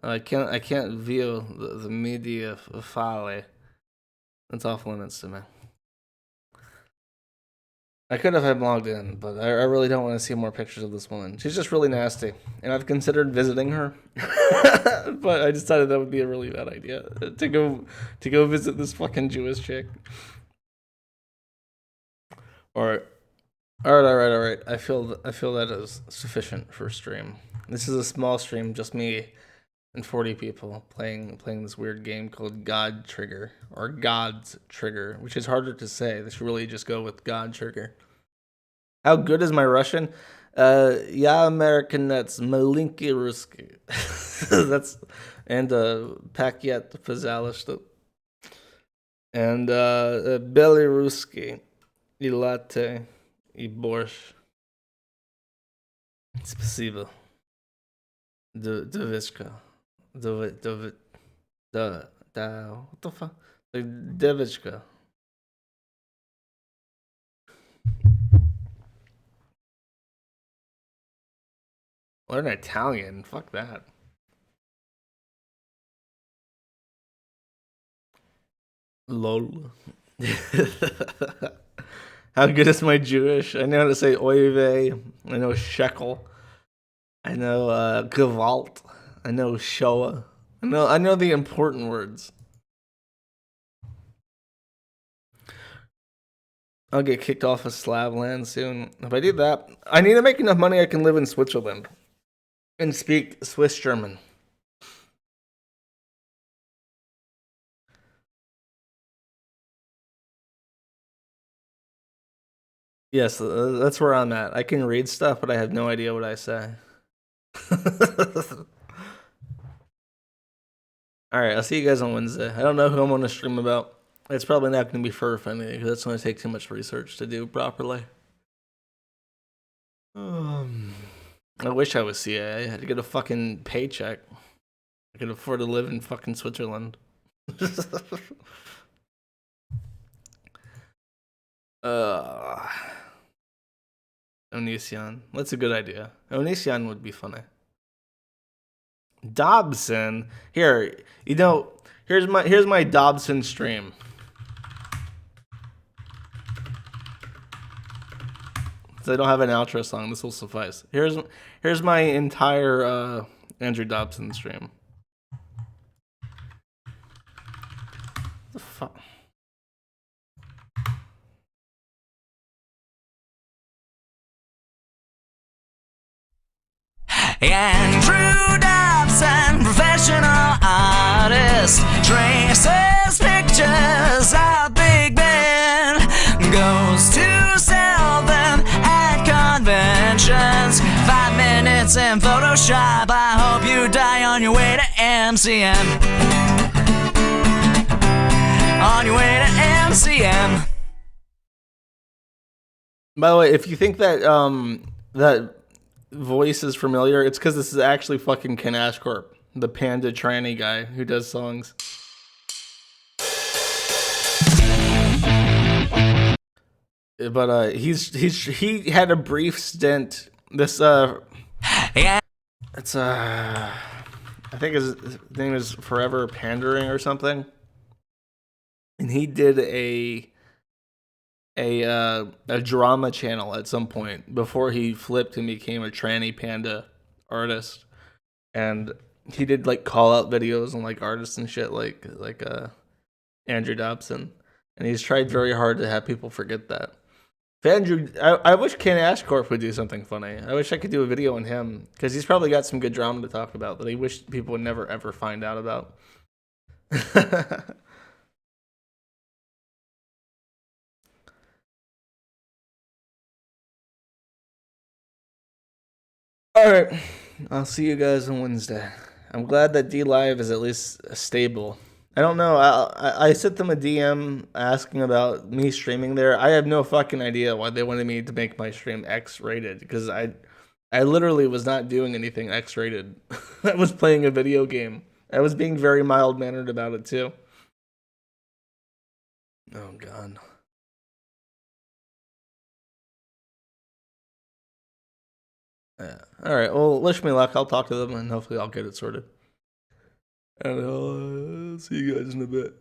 I can't view the media folly. That's off limits to me. I could have had logged in, but I really don't want to see more pictures of this woman. She's just really nasty, and I've considered visiting her, but I decided that would be a really bad idea to go visit this fucking Jewish chick. All right. I feel that is sufficient for stream. This is a small stream, just me and 40 people playing this weird game called God Trigger, or God's Trigger, which is harder to say. They should really just go with God Trigger. How good is my Russian? Yeah, American, that's malinky Ruski. That's, and paket pazalishta. And Belaruski, и latte, и борщ. Спасибо. Девочка. What the fuck? Девочка. Learn Italian. Fuck that. Lol. How good is my Jewish? I know how to say oive. I know shekel. I know gewalt. I know shoah. I know the important words. I'll get kicked off of Slavland soon. If I do that, I need to make enough money I can live in Switzerland and speak Swiss German. Yes, that's where I'm at. I can read stuff, but I have no idea what I say. Alright, I'll see you guys on Wednesday. I don't know who I'm going to stream about. It's probably not going to be fur friendly because it's going to take too much research to do properly. I wish I was CIA. I had to get a fucking paycheck. I could afford to live in fucking Switzerland. Onision. That's a good idea. Onision would be funny. Dobson. Here, here's my Dobson stream. So I don't have an outro song. This will suffice. Here's my entire Andrew Dobson stream. What the fuck? Andrew Dobson, professional artist, traces pictures of Big Ben, goes to sell them at conventions. 5 minutes in Photoshop. I hope you die on your way to MCM. On your way to MCM. By the way, if you think that that voice is familiar, it's because this is actually fucking Ken Ashcorp, the panda tranny guy who does songs. But he had a brief stint. This it's I think his name is Forever Pandering or something, and he did a drama channel at some point before he flipped and became a tranny panda artist, and he did like call out videos on like artists and shit like Andrew Dobson, and he's tried very hard to have people forget that. If Andrew, I wish Ken Ashcorp would do something funny. I wish I could do a video on him because he's probably got some good drama to talk about that I wish people would never ever find out about. Alright, I'll see you guys on Wednesday. I'm glad that DLive is at least stable. I don't know, I sent them a DM asking about me streaming there. I have no fucking idea why they wanted me to make my stream X-rated, because I literally was not doing anything X-rated. I was playing a video game. I was being very mild-mannered about it, too. Oh, God. Yeah. Alright, well, wish me luck. I'll talk to them and hopefully I'll get it sorted. And I'll see you guys in a bit.